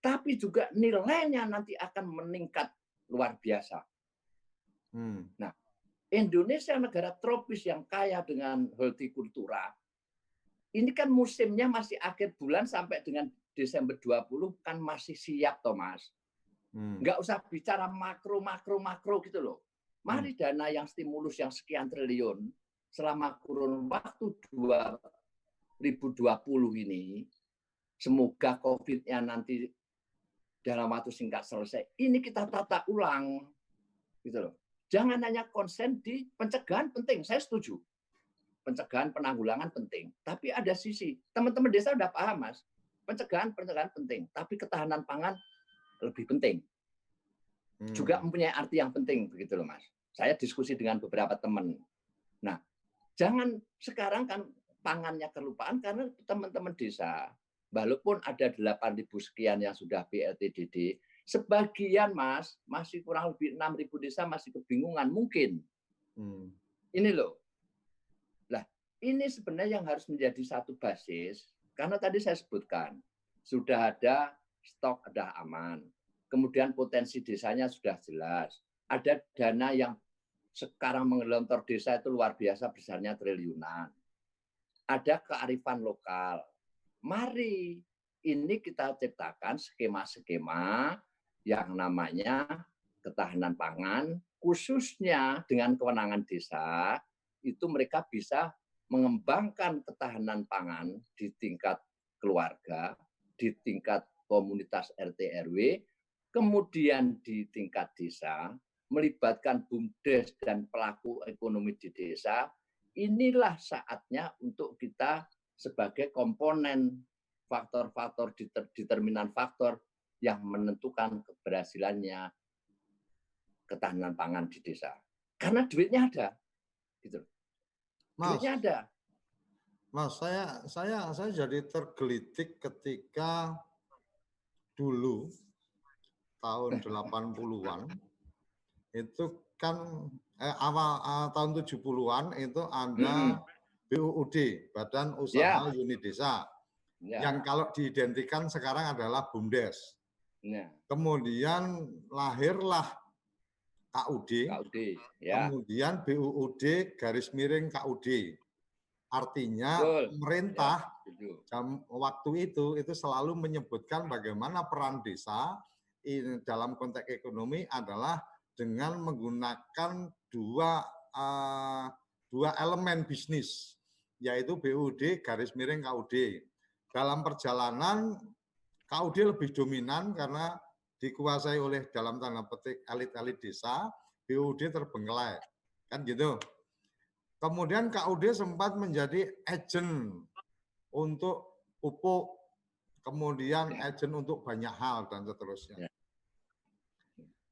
tapi juga nilainya nanti akan meningkat luar biasa. Nah, Indonesia negara tropis yang kaya dengan hortikultura, ini kan musimnya masih akhir bulan sampai dengan Desember 20 kan masih siap, Thomas. Nggak usah bicara makro gitu loh. Mari dana yang stimulus yang sekian triliun selama kurun waktu 2020 ini, semoga COVID-nya nanti dalam waktu singkat selesai. Ini kita tata ulang, gitu loh. Jangan hanya konsen di pencegahan penting, saya setuju. Pencegahan penanggulangan penting, tapi ada sisi teman-teman desa udah paham, Mas. Pencegahan penting, tapi ketahanan pangan lebih penting. Juga mempunyai arti yang penting begitu loh, Mas. Saya diskusi dengan beberapa teman. Nah, jangan sekarang kan pangannya kelupaan karena teman-teman desa, walaupun ada 8.000 sekian yang sudah BLTDD, sebagian, Mas, masih kurang lebih 6.000 desa masih kebingungan mungkin. Ini loh. Lah, ini sebenarnya yang harus menjadi satu basis, karena tadi saya sebutkan, sudah ada stok, ada aman. Kemudian potensi desanya sudah jelas. Ada dana yang sekarang menggelontor desa itu luar biasa, besarnya triliunan. Ada kearifan lokal. Mari ini kita ciptakan skema-skema yang namanya ketahanan pangan, khususnya dengan kewenangan desa, itu mereka bisa mengembangkan ketahanan pangan di tingkat keluarga, di tingkat komunitas RT RW, kemudian di tingkat desa, melibatkan BUMDes dan pelaku ekonomi di desa. Inilah saatnya untuk kita sebagai komponen faktor-faktor determinan faktor yang menentukan keberhasilannya ketahanan pangan di desa. Karena duitnya ada, gitu. Duitnya ada. Mas, saya jadi tergelitik ketika dulu tahun 80-an itu kan awal tahun 70-an itu ada BUUD, Badan Usaha Unit Desa. Yang kalau diidentikan sekarang adalah BUMDes. Kemudian lahirlah KUD, kemudian BUUD garis miring KUD. Artinya pemerintah waktu itu selalu menyebutkan bagaimana peran desa dalam konteks ekonomi adalah dengan menggunakan dua elemen bisnis, yaitu BUD garis miring KUD. Dalam perjalanan KUD lebih dominan karena dikuasai oleh dalam tanda petik elit-elit desa, BUD terbengkelai, kan gitu. Kemudian KUD sempat menjadi agen untuk pupuk, kemudian agen untuk banyak hal dan seterusnya.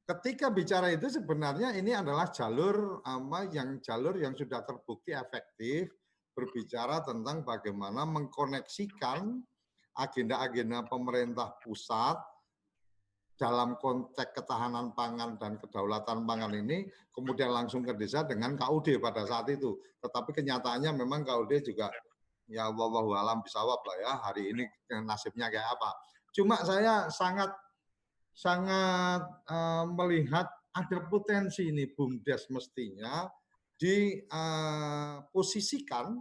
Ketika bicara itu sebenarnya ini adalah jalur yang sudah terbukti efektif berbicara tentang bagaimana mengkoneksikan agenda-agenda pemerintah pusat dalam konteks ketahanan pangan dan kedaulatan pangan ini, kemudian langsung ke desa dengan KUD pada saat itu. Tetapi kenyataannya memang KUD juga, ya wallahu alam bisawab lah ya, hari ini nasibnya kayak apa. Cuma saya sangat melihat ada potensi ini BUMDes mestinya diposisikan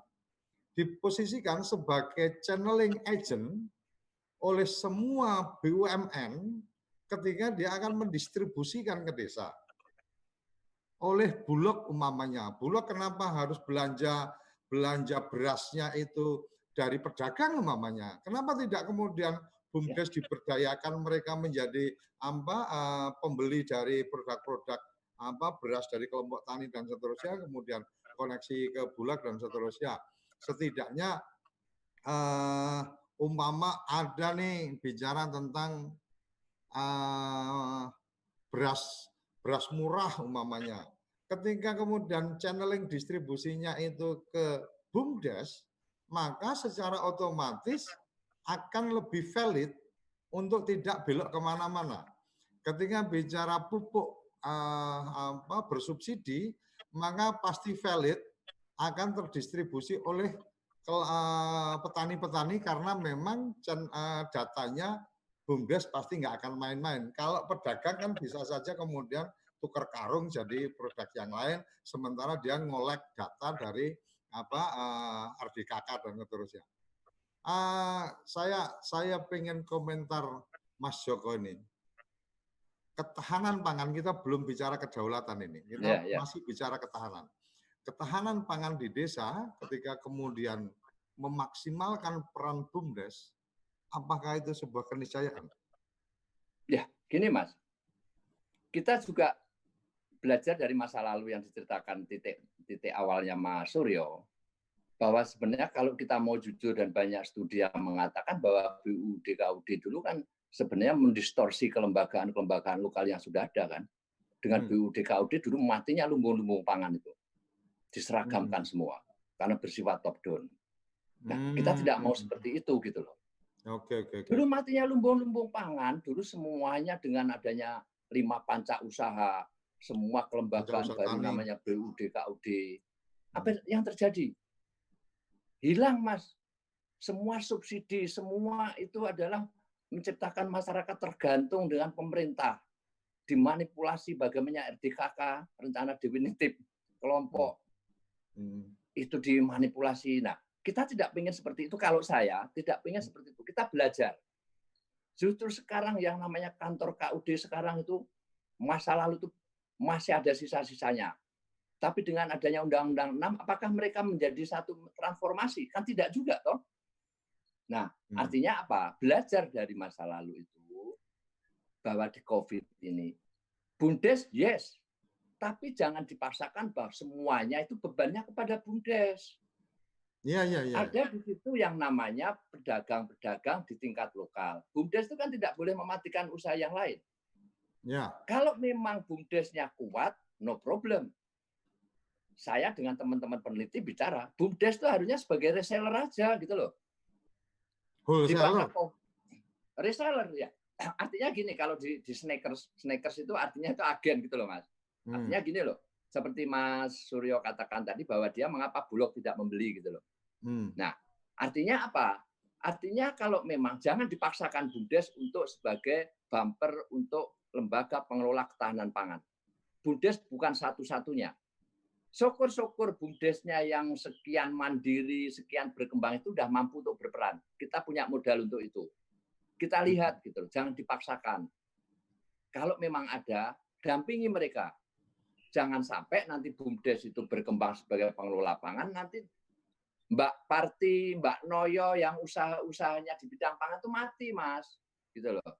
sebagai channeling agent oleh semua BUMN ketika dia akan mendistribusikan ke desa. Oleh Bulog umpamanya. Bulog kenapa harus belanja berasnya itu dari pedagang umpamanya? Kenapa tidak kemudian BUMDes diberdayakan mereka menjadi pembeli dari produk-produk beras dari kelompok tani dan seterusnya, kemudian koneksi ke Bulog dan seterusnya. Setidaknya umpama ada nih bicara tentang beras murah umpamanya. ketika kemudian channeling distribusinya itu ke BUMDes, maka secara otomatis akan lebih valid untuk tidak belok kemana-mana. Ketika bicara pupuk bersubsidi, maka pasti valid akan terdistribusi oleh petani-petani karena memang datanya BUMDes pasti nggak akan main-main. Kalau pedagang kan bisa saja kemudian tukar karung jadi produk yang lain, sementara dia ngolek data dari RDKK dan seterusnya. Saya pengen komentar Mas Joko ini. Ketahanan pangan kita belum bicara kedaulatan ini, kita masih bicara ketahanan. Ketahanan pangan di desa ketika kemudian memaksimalkan peran BUMDes, apakah itu sebuah keniscayaan? Ya, gini Mas, kita juga belajar dari masa lalu yang diceritakan titik awalnya Mas Suryo, bahwa sebenarnya kalau kita mau jujur dan banyak studi yang mengatakan bahwa BUD KUD dulu kan sebenarnya mendistorsi kelembagaan lokal yang sudah ada kan. Dengan BUD KUD dulu matinya lumbung-lumbung pangan itu. Diseragamkan semua karena bersifat top down. Nah, kita tidak mau seperti itu gitu loh. Oke. Dulu matinya lumbung-lumbung pangan, dulu semuanya dengan adanya 5 panca usaha, semua kelembagaan baru namanya BUD KUD. Apa yang terjadi? Hilang, Mas. Semua subsidi, semua itu adalah menciptakan masyarakat tergantung dengan pemerintah. Dimanipulasi bagaimana RDKK, rencana definitif kelompok. Itu dimanipulasi. Nah, kita tidak ingin seperti itu. Kalau saya tidak ingin seperti itu. Kita belajar. Justru sekarang yang namanya kantor KUD sekarang itu masa lalu itu masih ada sisa-sisanya. Tapi dengan adanya Undang-Undang 6, apakah mereka menjadi satu transformasi? Kan tidak juga, toh. Nah, artinya apa? Belajar dari masa lalu itu bahwa di COVID ini, BUMDes, yes. Tapi jangan dipaksakan bahwa semuanya itu bebannya kepada BUMDes. Iya. Ada di situ yang namanya pedagang-pedagang di tingkat lokal. BUMDes itu kan tidak boleh mematikan usaha yang lain. Ya. Kalau memang BUMDesnya kuat, no problem. Saya dengan teman-teman peneliti bicara, BUMDes itu harusnya sebagai reseller aja gitu loh. Wholesaler. Reseller ya. Artinya gini, kalau di Snackers itu artinya itu agen gitu loh, Mas. Artinya gini loh, seperti Mas Suryo katakan tadi bahwa dia mengapa Bulog tidak membeli gitu loh. Nah, artinya apa? Artinya kalau memang jangan dipaksakan BUMDes untuk sebagai bumper untuk lembaga pengelola ketahanan pangan. BUMDes bukan satu-satunya. Syukur-syukur BUMDesnya yang sekian mandiri, sekian berkembang itu sudah mampu untuk berperan. Kita punya modal untuk itu. Kita lihat gitu, jangan dipaksakan. Kalau memang ada, dampingi mereka. Jangan sampai nanti BUMDes itu berkembang sebagai pengelola pangan, nanti Mbak Parti, Mbak Noyo yang usaha-usahanya di bidang pangan itu mati, Mas. Gitu loh.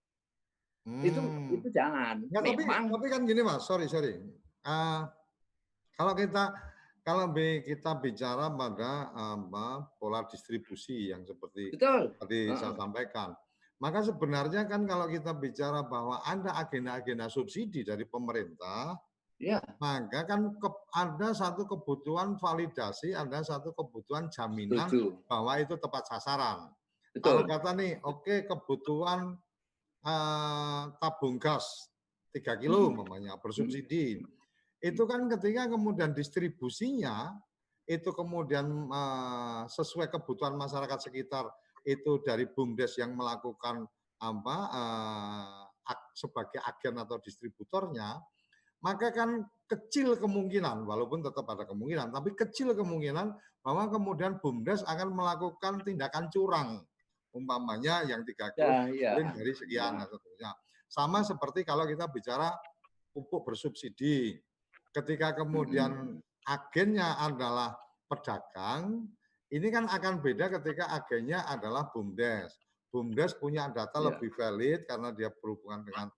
Itu jangan. Ya, tapi kan gini, Mas, sorry. Kalau kita bicara pada pola distribusi yang seperti tadi saya sampaikan, maka sebenarnya kan kalau kita bicara bahwa ada agenda-agenda subsidi dari pemerintah, maka kan ada satu kebutuhan validasi, ada satu kebutuhan jaminan bahwa itu tepat sasaran. Kalau kata nih, oke, kebutuhan tabung gas 3 kilo umpamanya bersubsidi. Itu kan ketika kemudian distribusinya itu kemudian sesuai kebutuhan masyarakat sekitar, itu dari BUMDes yang melakukan sebagai agen atau distributornya, maka kan kecil kemungkinan, walaupun tetap ada kemungkinan, tapi kecil kemungkinan bahwa kemudian BUMDes akan melakukan tindakan curang, umpamanya yang 3 kilo dari sekian dan seterusnya. Sama seperti kalau kita bicara pupuk bersubsidi, ketika kemudian agennya adalah pedagang, ini kan akan beda ketika agennya adalah BUMDes. BUMDes punya data lebih valid karena dia berhubungan dengan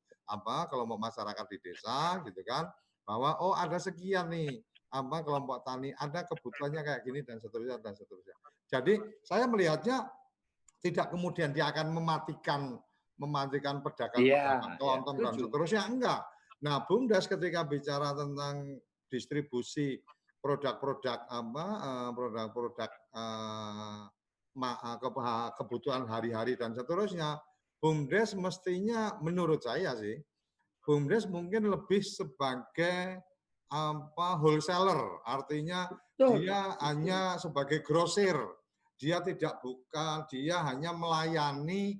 kelompok masyarakat di desa gitu kan, bahwa ada sekian nih kelompok tani, ada kebutuhannya kayak gini dan seterusnya. Jadi saya melihatnya tidak kemudian dia akan mematikan pedagang kelontong dan seterusnya, enggak. Nah, BUMDes ketika bicara tentang distribusi produk-produk kebutuhan hari-hari dan seterusnya, BUMDes mestinya menurut saya sih, BUMDes mungkin lebih sebagai wholesaler, artinya dia hanya sebagai grosir, dia hanya melayani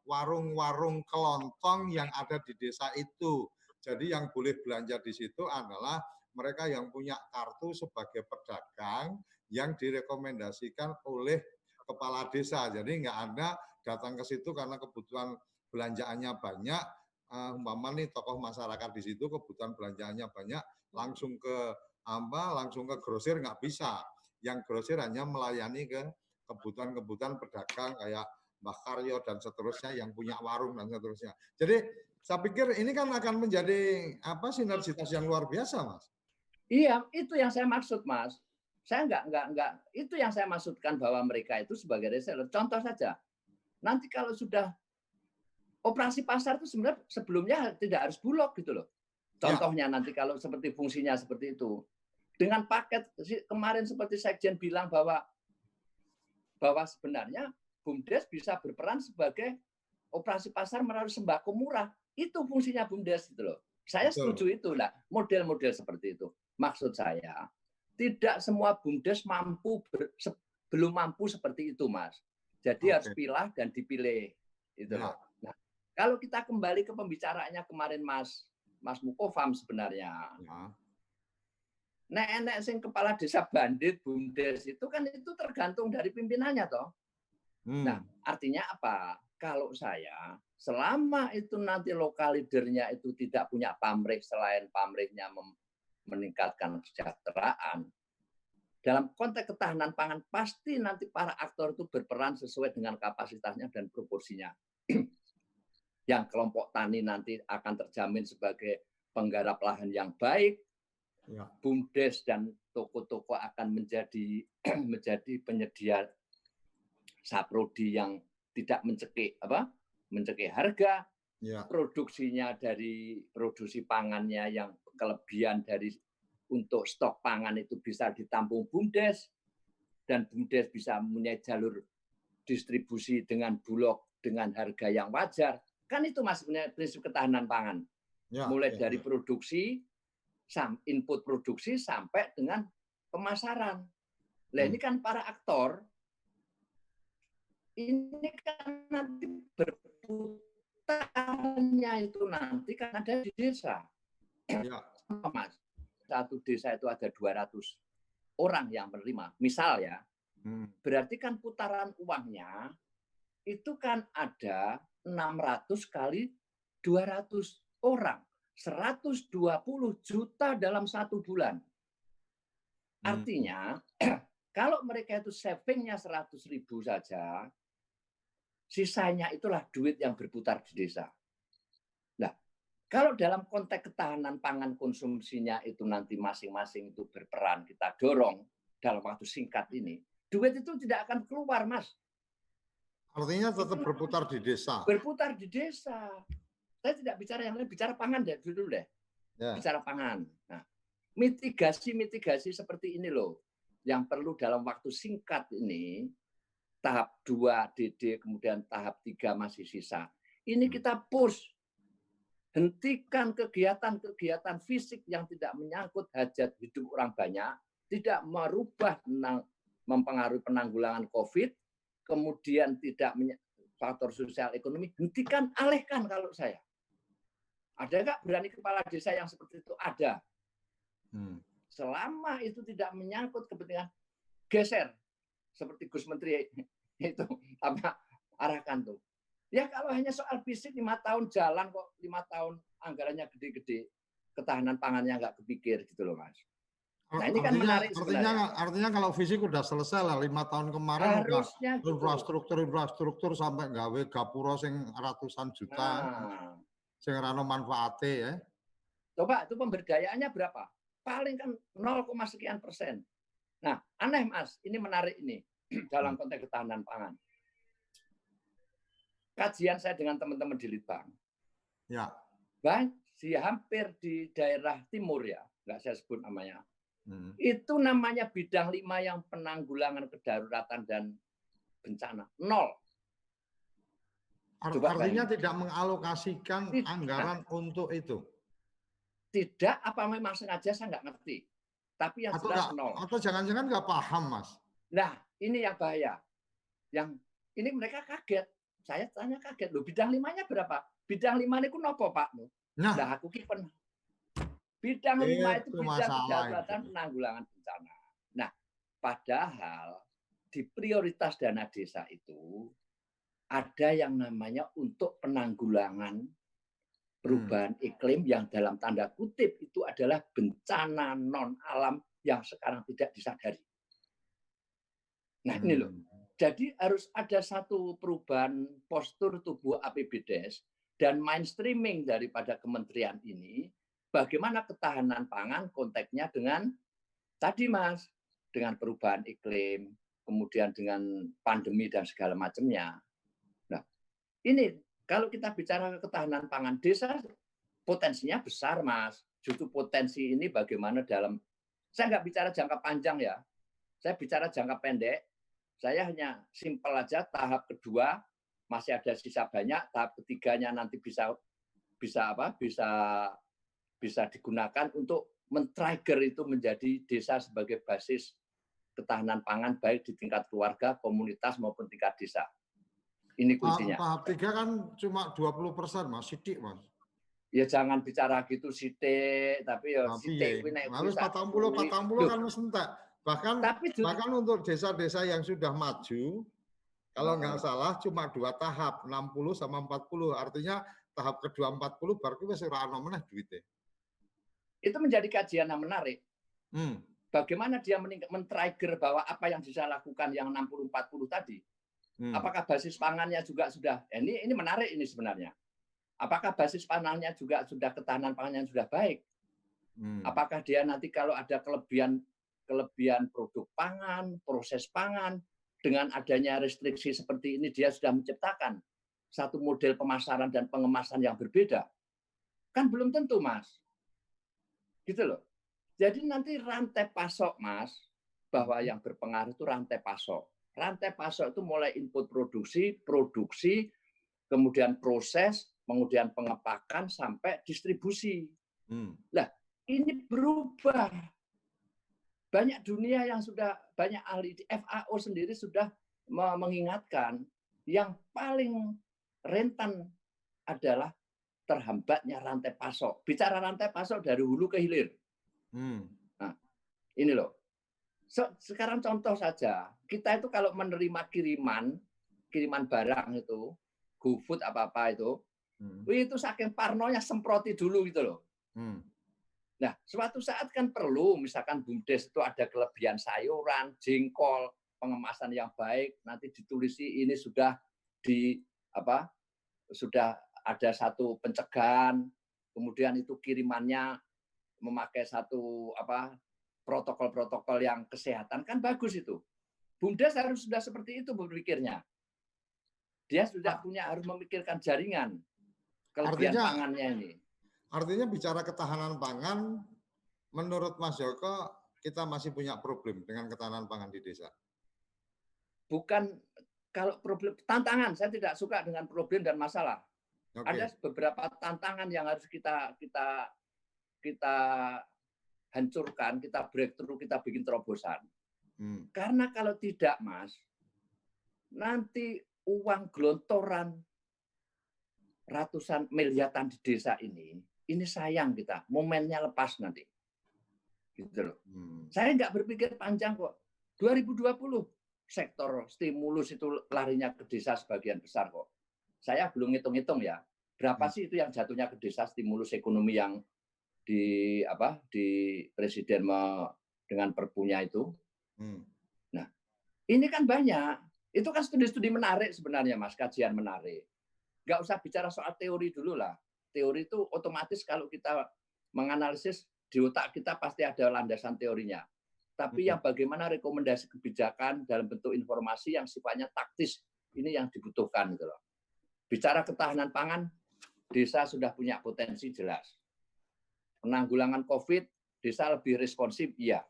warung-warung kelontong yang ada di desa itu. Jadi yang boleh belanja di situ adalah mereka yang punya kartu sebagai pedagang yang direkomendasikan oleh kepala desa. Jadi nggak ada datang ke situ karena kebutuhan belanjaannya banyak, umpama nih tokoh masyarakat di situ kebutuhan belanjaannya banyak, langsung ke grosir nggak bisa. Yang grosir hanya melayani ke kebutuhan-kebutuhan pedagang kayak Mbah Karyo dan seterusnya yang punya warung dan seterusnya. Jadi saya pikir ini kan akan menjadi sinergitas yang luar biasa, Mas. Iya, itu yang saya maksud, Mas. Saya enggak itu yang saya maksudkan bahwa mereka itu sebagai reseller. Contoh saja, nanti kalau sudah operasi pasar itu sebenarnya sebelumnya tidak harus bulog gitu loh. Contohnya nanti kalau seperti fungsinya seperti itu. Dengan paket kemarin seperti Sekjen bilang bahwa sebenarnya BUMDes bisa berperan sebagai operasi pasar melalui sembako murah. Itu fungsinya BUMDes gitu loh. Saya setuju itu lah, model-model seperti itu. Maksud saya, tidak semua BUMDes belum mampu seperti itu, Mas. Jadi harus pilah dan dipilih. Itu loh. Nah, kalau kita kembali ke pembicaraannya kemarin Mas Mukofam sebenarnya. Nek sing kepala desa bandit BUMDes itu kan itu tergantung dari pimpinannya toh. Nah, artinya apa? Kalau saya selama itu nanti lokal leadernya itu tidak punya pamrih selain pamrihnya meningkatkan kesejahteraan, dalam konteks ketahanan pangan pasti nanti para aktor itu berperan sesuai dengan kapasitasnya dan proporsinya. Yang kelompok tani nanti akan terjamin sebagai penggarap lahan yang baik, BUMDes dan toko-toko akan menjadi penyedia saprodi yang tidak mencekik harga, produksinya dari produksi pangannya yang kelebihan dari untuk stok pangan itu bisa ditampung BUMDes, dan BUMDes bisa punya jalur distribusi dengan bulog dengan harga yang wajar. Kan itu Mas prinsip ketahanan pangan. Mulai dari produksi, input produksi sampai dengan pemasaran. Nah, ini kan para aktor ini kan nanti berputarnya itu nanti kan ada di desa. Mas, satu desa itu ada 200 orang yang menerima. Misal ya, berarti kan putaran uangnya itu kan ada 600 kali 200 orang. 120 juta dalam 1 bulan. Artinya, kalau mereka itu savingnya 100.000 saja, sisanya itulah duit yang berputar di desa. Nah, kalau dalam konteks ketahanan pangan konsumsinya itu nanti masing-masing itu berperan, kita dorong dalam waktu singkat ini, duit itu tidak akan keluar, Mas. Artinya tetap berputar di desa. Berputar di desa. Saya tidak bicara yang lain, bicara pangan dulu deh. Bicara pangan. Nah, mitigasi seperti ini loh, yang perlu dalam waktu singkat ini. Tahap 2 DD, kemudian tahap 3 masih sisa. Ini kita push. Hentikan kegiatan-kegiatan fisik yang tidak menyangkut hajat hidup orang banyak, tidak merubah mempengaruhi penanggulangan COVID, kemudian tidak faktor sosial ekonomi, hentikan, alihkan kalau saya. Ada nggak berani kepala desa yang seperti itu? Ada. Selama itu tidak menyangkut kepentingan, geser. Seperti Gus Menteri itu arahkan tuh. Ya kalau hanya soal fisik 5 tahun jalan kok 5 tahun anggarannya gede-gede, ketahanan pangannya nggak kepikir gitu loh Mas. Nah ini kan menarik sebenarnya. Artinya kalau fisik udah selesai lah 5 tahun kemarin harusnya udah infrastruktur sampai gawe gapura sing ratusan juta, sing rano manfaate ya. Coba itu pemberdayaannya berapa? Paling kan 0, sekian %. Nah, aneh Mas, ini menarik ini dalam konteks ketahanan pangan. Kajian saya dengan teman-teman di Litbang. Ya. hampir di daerah timur ya, nggak saya sebut namanya. Itu namanya bidang 5 yang penanggulangan kedaruratan dan bencana. 0. Artinya tidak mengalokasikan anggaran untuk itu. Tidak, apa memang sengaja saya nggak ngerti. Tapi yang jelas 0. Atau jangan-jangan nggak paham, Mas. Nah, ini yang bahaya. Yang ini mereka kaget. Saya tanya kaget, loh bidang 5-nya berapa? Bidang 5 ini nopo, Pak? Nah, aku kipen. Bidang 5 itu bidang kedaruratan penanggulangan bencana. Nah, padahal di prioritas dana desa itu ada yang namanya untuk penanggulangan perubahan iklim yang dalam tanda kutip itu adalah bencana non alam yang sekarang tidak disadari. Nah, ini loh. Jadi harus ada satu perubahan postur tubuh APBDes dan mainstreaming daripada kementerian ini, bagaimana ketahanan pangan konteksnya dengan tadi Mas, dengan perubahan iklim, kemudian dengan pandemi dan segala macamnya. Nah, ini kalau kita bicara ketahanan pangan, desa potensinya besar Mas. Justru potensi ini bagaimana dalam, saya nggak bicara jangka panjang ya, saya bicara jangka pendek. Saya hanya simpel aja, tahap kedua masih ada sisa banyak, tahap ketiganya nanti bisa digunakan untuk men-trigger itu menjadi desa sebagai basis ketahanan pangan baik di tingkat keluarga, komunitas maupun tingkat desa. Ini kuncinya. Tahap 3 kan cuma 20%, Mas, sidik, Mas. Ya jangan bicara gitu sidik, tapi ya sidik kuwi nek harus 40 kan mesti entek. Bahkan untuk desa-desa yang sudah maju, kalau nggak salah cuma 2 tahap, 60 sama 40. Artinya tahap kedua 40 baru wis ora ono meneh duite. Itu menjadi kajian yang menarik. Bagaimana dia men-trigger bahwa apa yang bisa lakukan yang 60-40 tadi, apakah basis pangannya juga sudah, ini menarik ini sebenarnya. Apakah basis pangannya juga sudah ketahanan pangannya sudah baik? Apakah dia nanti kalau ada kelebihan produk pangan, proses pangan, dengan adanya restriksi seperti ini dia sudah menciptakan satu model pemasaran dan pengemasan yang berbeda? Kan belum tentu, Mas. Gitu loh. Jadi nanti rantai pasok, Mas, bahwa yang berpengaruh itu rantai pasok. Rantai pasok itu mulai input produksi, kemudian proses, kemudian pengepakan sampai distribusi. Nah, ini berubah. Banyak dunia yang sudah, banyak ahli, FAO sendiri sudah mengingatkan yang paling rentan adalah terhambatnya rantai pasok. Bicara rantai pasok dari hulu ke hilir. Nah, ini loh. Sekarang contoh saja, kita itu kalau menerima kiriman barang itu, GoFood apa-apa itu saking parnonya semproti dulu gitu loh. Nah, suatu saat kan perlu, misalkan BUMDes itu ada kelebihan sayuran, jengkol, pengemasan yang baik, nanti ditulisi ini sudah sudah ada satu pencegahan, kemudian itu kirimannya memakai satu protokol-protokol yang kesehatan, kan bagus itu. BUMDes harus sudah seperti itu berpikirnya. Dia sudah harus memikirkan jaringan kelebihan pangannya ini. Artinya bicara ketahanan pangan, menurut Mas Joko, kita masih punya problem dengan ketahanan pangan di desa? Bukan, kalau problem, tantangan, saya tidak suka dengan problem dan masalah. Ada beberapa tantangan yang harus kita hancurkan, kita breakthrough, kita bikin terobosan. Karena kalau tidak, Mas, nanti uang gelontoran ratusan miliaran di desa ini sayang kita, momennya lepas nanti. Gitu loh. Saya nggak berpikir panjang kok. 2020 sektor stimulus itu larinya ke desa sebagian besar kok. Saya belum ngitung-ngitung ya. Berapa sih itu yang jatuhnya ke desa stimulus ekonomi yang di presiden dengan perpunya itu. Nah, ini kan banyak. Itu kan studi-studi menarik sebenarnya, Mas, kajian menarik. Nggak usah bicara soal teori dulu lah. Teori itu otomatis kalau kita menganalisis di otak kita pasti ada landasan teorinya. Tapi yang bagaimana rekomendasi kebijakan dalam bentuk informasi yang sifatnya taktis, ini yang dibutuhkan gitu loh. Bicara ketahanan pangan, desa sudah punya potensi jelas. Penanggulangan COVID, desa lebih responsif, iya.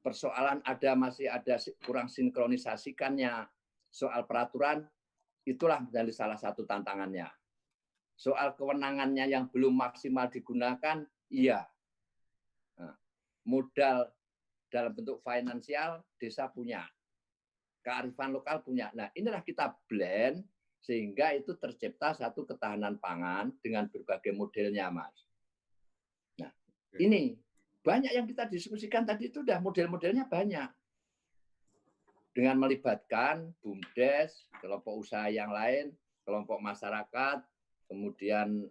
Persoalan masih ada kurang sinkronisasikannya soal peraturan, itulah menjadi salah satu tantangannya. Soal kewenangannya yang belum maksimal digunakan, iya. Nah, modal dalam bentuk finansial, desa punya. Kearifan lokal punya. Nah, inilah kita blend, sehingga itu tercipta satu ketahanan pangan dengan berbagai modelnya, Mas. Nah, ini banyak yang kita diskusikan tadi itu udah model-modelnya banyak. Dengan melibatkan BUMDes, kelompok usaha yang lain, kelompok masyarakat, kemudian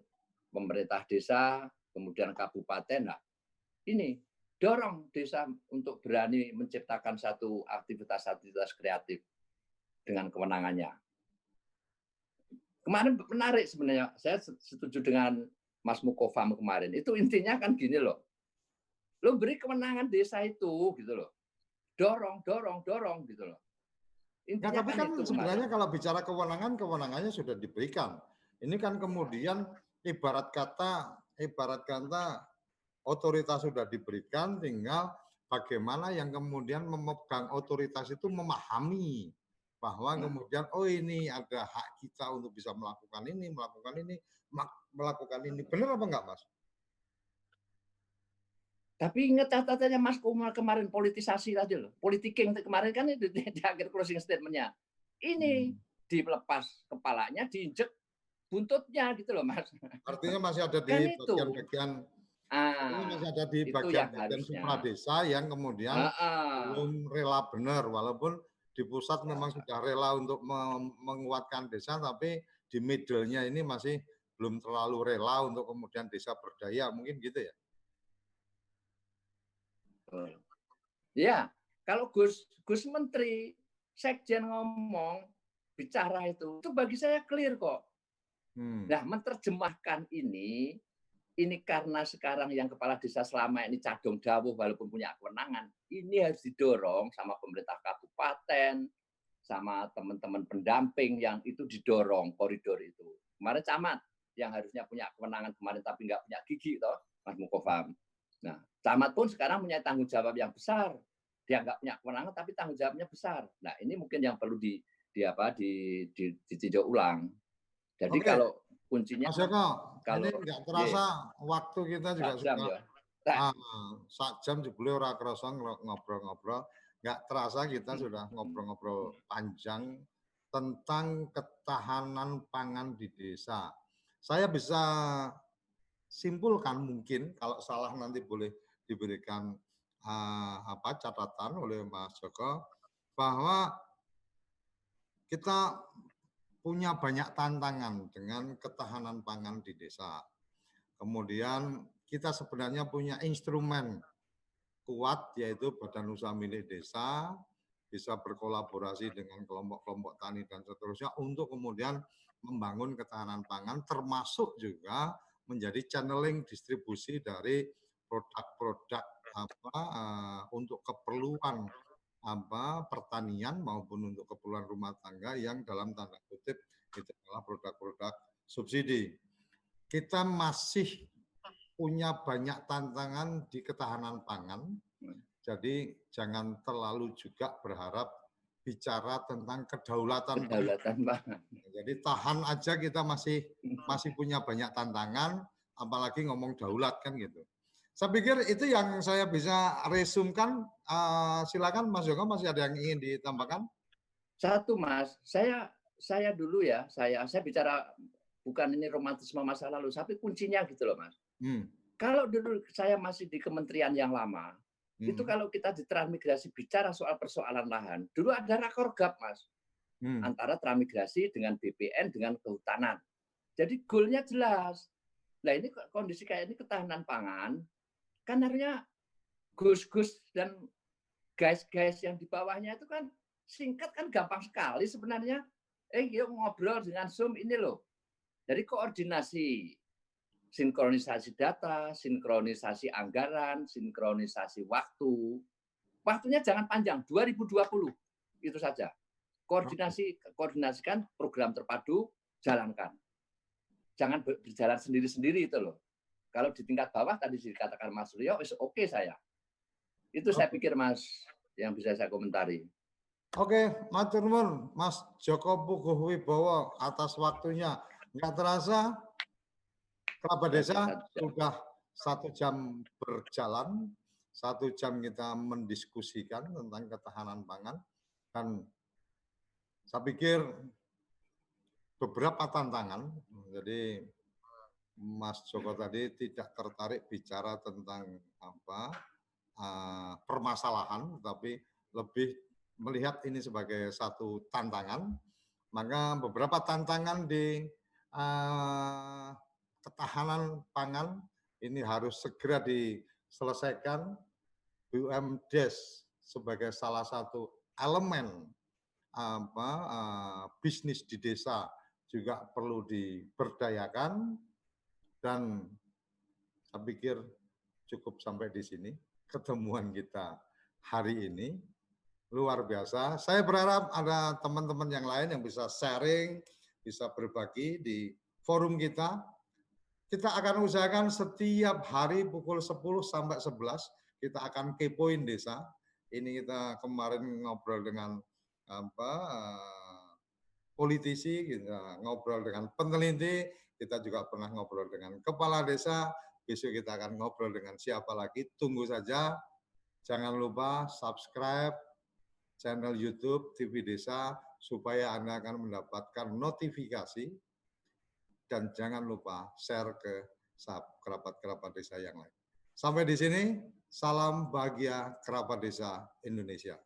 pemerintah desa, kemudian kabupaten. Nah, ini dorong desa untuk berani menciptakan satu aktivitas-aktivitas kreatif dengan kewenangannya. Kemarin menarik sebenarnya, saya setuju dengan Mas Mukofam kemarin. Itu intinya kan gini loh. Lo beri kewenangan desa itu gitu loh. Dorong gitu loh. Intinya tapi kan sebenarnya kalau bicara kewenangan, kewenangannya sudah diberikan. Ini kan kemudian ibarat kata otoritas sudah diberikan, tinggal bagaimana yang kemudian memegang otoritas itu memahami bahwa kemudian oh ini ada hak kita untuk bisa melakukan ini. Benar apa enggak, Mas? Tapi ingat catatannya Mas Kumar kemarin politisasi tadi loh. Politiking kemarin kan di akhir closing statement-nya. Ini dilepas kepalanya, diinjek buntutnya gitu loh, Mas. Artinya masih ada di bagian-bagian masih ada di bagian-bagian supradesa yang kemudian belum rela benar, walaupun di pusat memang sudah rela untuk menguatkan desa, tapi di middle-nya ini masih belum terlalu rela untuk kemudian desa berdaya, mungkin gitu ya? Ya, kalau Gus Menteri, Sekjen ngomong, bicara itu bagi saya clear kok. Nah, menerjemahkan ini karena sekarang yang kepala desa selama ini cadong dawuh walaupun punya kewenangan, ini harus didorong sama pemerintah kabupaten, sama teman-teman pendamping yang itu didorong koridor itu. Kemarin camat yang harusnya punya kewenangan kemarin tapi nggak punya gigi, toh, Mas Mukofam. Nah, camat pun sekarang punya tanggung jawab yang besar. Dia nggak punya kewenangan tapi tanggung jawabnya besar. Nah, ini mungkin yang perlu ditinjau ulang. Jadi kalau kuncinya Mas Joko, kalau ini nggak terasa waktu kita juga sudah sak jam jebule ora kerasa ngobrol-ngobrol. Nggak terasa kita sudah ngobrol-ngobrol panjang tentang ketahanan pangan di desa. Saya bisa simpulkan mungkin kalau salah nanti boleh diberikan catatan oleh Mas Joko bahwa kita punya banyak tantangan dengan ketahanan pangan di desa. Kemudian kita sebenarnya punya instrumen kuat yaitu Badan Usaha Milik Desa, bisa berkolaborasi dengan kelompok-kelompok tani dan seterusnya untuk kemudian membangun ketahanan pangan, termasuk juga menjadi channeling distribusi dari produk-produk untuk keperluan pertanian maupun untuk keperluan rumah tangga yang dalam tanda kutip itu adalah produk-produk subsidi. Kita masih punya banyak tantangan di ketahanan pangan, jadi jangan terlalu juga berharap bicara tentang kedaulatan pangan. Jadi tahan aja, kita masih punya banyak tantangan, apalagi ngomong daulat kan gitu. Saya pikir itu yang saya bisa resumkan. Silakan Mas Joko, masih ada yang ingin ditambahkan? Satu Mas, saya dulu ya, saya bicara bukan ini romantisme masa lalu, tapi kuncinya gitu loh Mas. Kalau dulu saya masih di kementerian yang lama, itu kalau kita di transmigrasi bicara soal persoalan lahan, dulu ada rakorgap Mas, antara transmigrasi dengan BPN dengan kehutanan. Jadi goalnya jelas. Nah ini kondisi kayak ini ketahanan pangan, kan harusnya gus-gus dan guys-guys yang di bawahnya itu kan singkat kan gampang sekali sebenarnya. Yuk ngobrol dengan Zoom ini loh. Jadi koordinasi, sinkronisasi data, sinkronisasi anggaran, sinkronisasi waktu. Waktunya jangan panjang, 2020 itu saja. Koordinasikan program terpadu, jalankan. Jangan berjalan sendiri-sendiri itu loh. Kalau di tingkat bawah tadi dikatakan Mas Suryo, oke saya. Itu saya pikir Mas yang bisa saya komentari. Oke, matur nuwun Mas Joko Puguh Wibowo atas waktunya. Nggak terasa Kerabat Desa sudah 1 jam berjalan, 1 jam kita mendiskusikan tentang ketahanan pangan, dan saya pikir beberapa tantangan. Jadi Mas Joko tadi tidak tertarik bicara tentang permasalahan, tapi lebih melihat ini sebagai satu tantangan. Maka beberapa tantangan di ketahanan pangan ini harus segera diselesaikan. BUMDes sebagai salah satu elemen bisnis di desa juga perlu diberdayakan, dan saya pikir cukup sampai di sini ketemuan kita hari ini. Luar biasa. Saya berharap ada teman-teman yang lain yang bisa sharing, bisa berbagi di forum kita. Kita akan usahakan setiap hari pukul 10 sampai 11 kita akan kepoin desa. Ini kita kemarin ngobrol dengan politisi, kita ngobrol dengan peneliti, kita juga pernah ngobrol dengan kepala desa. Besok kita akan ngobrol dengan siapa lagi. Tunggu saja. Jangan lupa subscribe channel YouTube TV Desa supaya Anda akan mendapatkan notifikasi, dan jangan lupa share ke kerabat-kerabat desa yang lain. Sampai di sini, salam bahagia kerabat desa Indonesia.